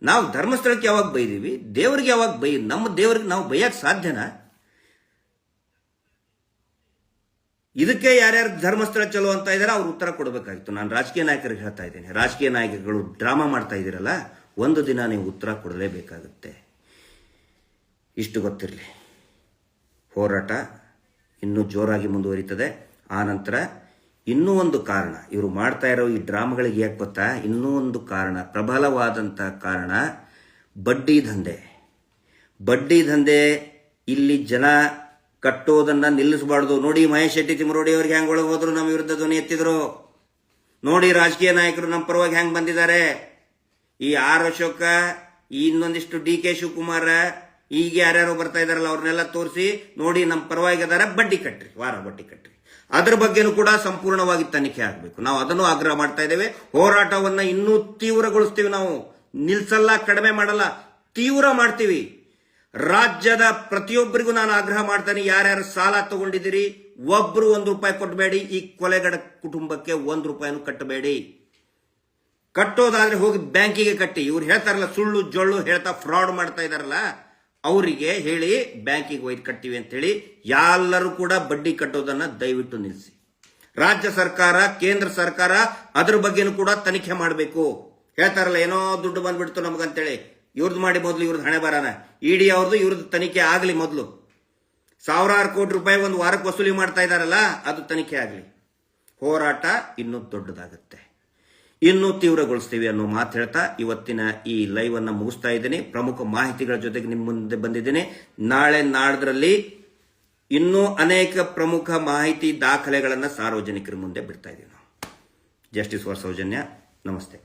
ನಾವು ಧರ್ಮಸ್ಥಳಕ್ಕೆ ಯಾವಾಗ ಬೈದೀವಿ? ದೇವರಿಗೆ ಯಾವಾಗ ನಮ್ಮ ದೇವರಿಗೆ ನಾವು ಬೈಯಕ್ಕೆ ಸಾಧ್ಯನಾ? ಇದಕ್ಕೆ ಯಾರ್ಯಾರು ಧರ್ಮಸ್ಥಳ ಚಲೋ ಅಂತ ಇದ್ದಾರೆ ಅವ್ರು ಉತ್ತರ ಕೊಡಬೇಕಾಗಿತ್ತು. ನಾನು ರಾಜಕೀಯ ನಾಯಕರಿಗೆ ಹೇಳ್ತಾ ಇದ್ದೇನೆ, ರಾಜಕೀಯ ನಾಯಕರುಗಳು ಡ್ರಾಮಾ ಮಾಡ್ತಾ ಇದ್ದೀರಲ್ಲ, ಒಂದು ದಿನ ನೀವು ಉತ್ತರ ಕೊಡಲೇಬೇಕಾಗುತ್ತೆ. ಇಷ್ಟು ಗೊತ್ತಿರಲಿ. ಹೋರಾಟ ಇನ್ನೂ ಜೋರಾಗಿ ಮುಂದುವರಿತದೆ. ಆ ನಂತರ ಇನ್ನೂ ಒಂದು ಕಾರಣ, ಇವರು ಮಾಡ್ತಾ ಇರೋ ಈ ಡ್ರಾಮಾಗಳಿಗೆ ಯಾಕೆ ಗೊತ್ತಾ? ಇನ್ನೂ ಒಂದು ಕಾರಣ, ಪ್ರಬಲವಾದಂಥ ಕಾರಣ, ಬಡ್ಡಿ ದಂಧೆ. ಇಲ್ಲಿ ಜನ ಕಟ್ಟೋದನ್ನ ನಿಲ್ಲಿಸಬಾರ್ದು. ನೋಡಿ ಮಹೇಶ್ ಶೆಟ್ಟಿ ತಿಮ್ಮರೋಡಿ ಅವ್ರಿಗೆ ಹೆಂಗ್ ಒಳಗೆ ಹೋದ್ರು, ನಮ್ಮ ವಿರುದ್ಧ ಧ್ವನಿ ಎತ್ತಿದ್ರು. ನೋಡಿ ರಾಜಕೀಯ ನಾಯಕರು ನಮ್ಮ ಪರವಾಗಿ ಹೆಂಗ್ ಬಂದಿದ್ದಾರೆ. ಈ ಆರ್ ಅಶೋಕ, ಇನ್ನೊಂದಿಷ್ಟು DK ಶಿವಕುಮಾರ, ಈಗ ಯಾರ್ಯಾರು ಬರ್ತಾ ಇದಾರಲ್ಲ ಅವ್ರನ್ನೆಲ್ಲ ತೋರಿಸಿ ನೋಡಿ ನಮ್ಮ ಪರವಾಗಿ ಅದಾರ, ಬಡ್ಡಿ ಕಟ್ರಿ. ಅದ್ರ ಬಗ್ಗೆನೂ ಕೂಡ ಸಂಪೂರ್ಣವಾಗಿ ತನಿಖೆ ಆಗಬೇಕು. ನಾವು ಅದನ್ನು ಆಗ್ರಹ ಮಾಡ್ತಾ ಇದ್ದೇವೆ. ಹೋರಾಟವನ್ನ ಇನ್ನೂ ತೀವ್ರಗೊಳಿಸ್ತೀವಿ. ನಾವು ನಿಲ್ಸಲ್ಲ, ಕಡಿಮೆ ಮಾಡಲ್ಲ. ತೀವ್ರ ಮಾಡ್ತೀವಿ. ರಾಜ್ಯದ ಪ್ರತಿಯೊಬ್ಬರಿಗೂ ನಾನು ಆಗ್ರಹ ಮಾಡ್ತಾನೆ, ಯಾರ್ಯಾರು ಸಾಲ ತಗೊಂಡಿದ್ದೀರಿ ಒಬ್ರು ₹1 ಕೊಟ್ಟಬೇಡಿ. ಈ ಕೊಲೆಗಡ ಕುಟುಂಬಕ್ಕೆ ₹1 ಕಟ್ಟಬೇಡಿ. ಕಟ್ಟೋದಾದ್ರೆ ಹೋಗಿ ಬ್ಯಾಂಕಿಗೆ ಕಟ್ಟಿ. ಇವ್ರು ಹೇಳ್ತಾರಲ್ಲ ಸುಳ್ಳು ಜೊಳ್ಳು ಹೇಳ್ತಾ ಫ್ರಾಡ್ ಮಾಡ್ತಾ ಇದಾರಲ್ಲ, ಅವರಿಗೆ ಹೇಳಿ ಬ್ಯಾಂಕಿಗೆ ಒಯ್ದು ಕಟ್ಟಿವಿ ಅಂತ ಹೇಳಿ. ಎಲ್ಲರೂ ಕೂಡ ಬಡ್ಡಿ ಕಟ್ಟೋದನ್ನ ದಯವಿಟ್ಟು ನಿಲ್ಲಿಸಿ. ರಾಜ್ಯ ಸರ್ಕಾರ, ಕೇಂದ್ರ ಸರ್ಕಾರ ಅದ್ರ ಬಗ್ಗೆನೂ ಕೂಡ ತನಿಖೆ ಮಾಡಬೇಕು. ಹೇಳ್ತಾರಲ್ಲ ಏನೋ ದುಡ್ಡು ಬಂದ್ಬಿಡ್ತು ನಮಗಂತೇಳಿ, ಇವ್ರದ್ದು ಮಾಡಿ ಮೊದಲು ಇವ್ರದ್ದು ಹಣೆ ಬರಾನ. ಇಡಿ ಅವ್ರದ್ದು ಇವ್ರದ್ದು ತನಿಖೆ ಆಗಲಿ ಮೊದಲು. ₹1,000 ಕೋಟಿ ಒಂದು ವಾರಕ್ಕೆ ವಸೂಲಿ ಮಾಡ್ತಾ ಇದಾರಲ್ಲ, ಅದು ತನಿಖೆ ಆಗಲಿ. ಹೋರಾಟ ಇನ್ನೂ ದೊಡ್ಡದಾಗುತ್ತೆ, ಇನ್ನೂ ತೀವ್ರಗೊಳಿಸ್ತೀವಿ ಅನ್ನೋ ಮಾತು ಹೇಳ್ತಾ ಇವತ್ತಿನ ಈ ಲೈವ್ ಅನ್ನ ಮುಗಿಸ್ತಾ ಇದ್ದೀನಿ. ಪ್ರಮುಖ ಮಾಹಿತಿಗಳ ಜೊತೆಗೆ ನಿಮ್ಮ ಮುಂದೆ ಬಂದಿದ್ದೀನಿ. ನಾಳೆ ನಾಡ್ದ್ರಲ್ಲಿ ಇನ್ನೂ ಅನೇಕ ಪ್ರಮುಖ ಮಾಹಿತಿ ದಾಖಲೆಗಳನ್ನು ಸಾರ್ವಜನಿಕರ ಮುಂದೆ ಬಿಡ್ತಾ ಇದ್ದೀವಿ ನಾವು. Justice for Soujanya. ನಮಸ್ತೆ.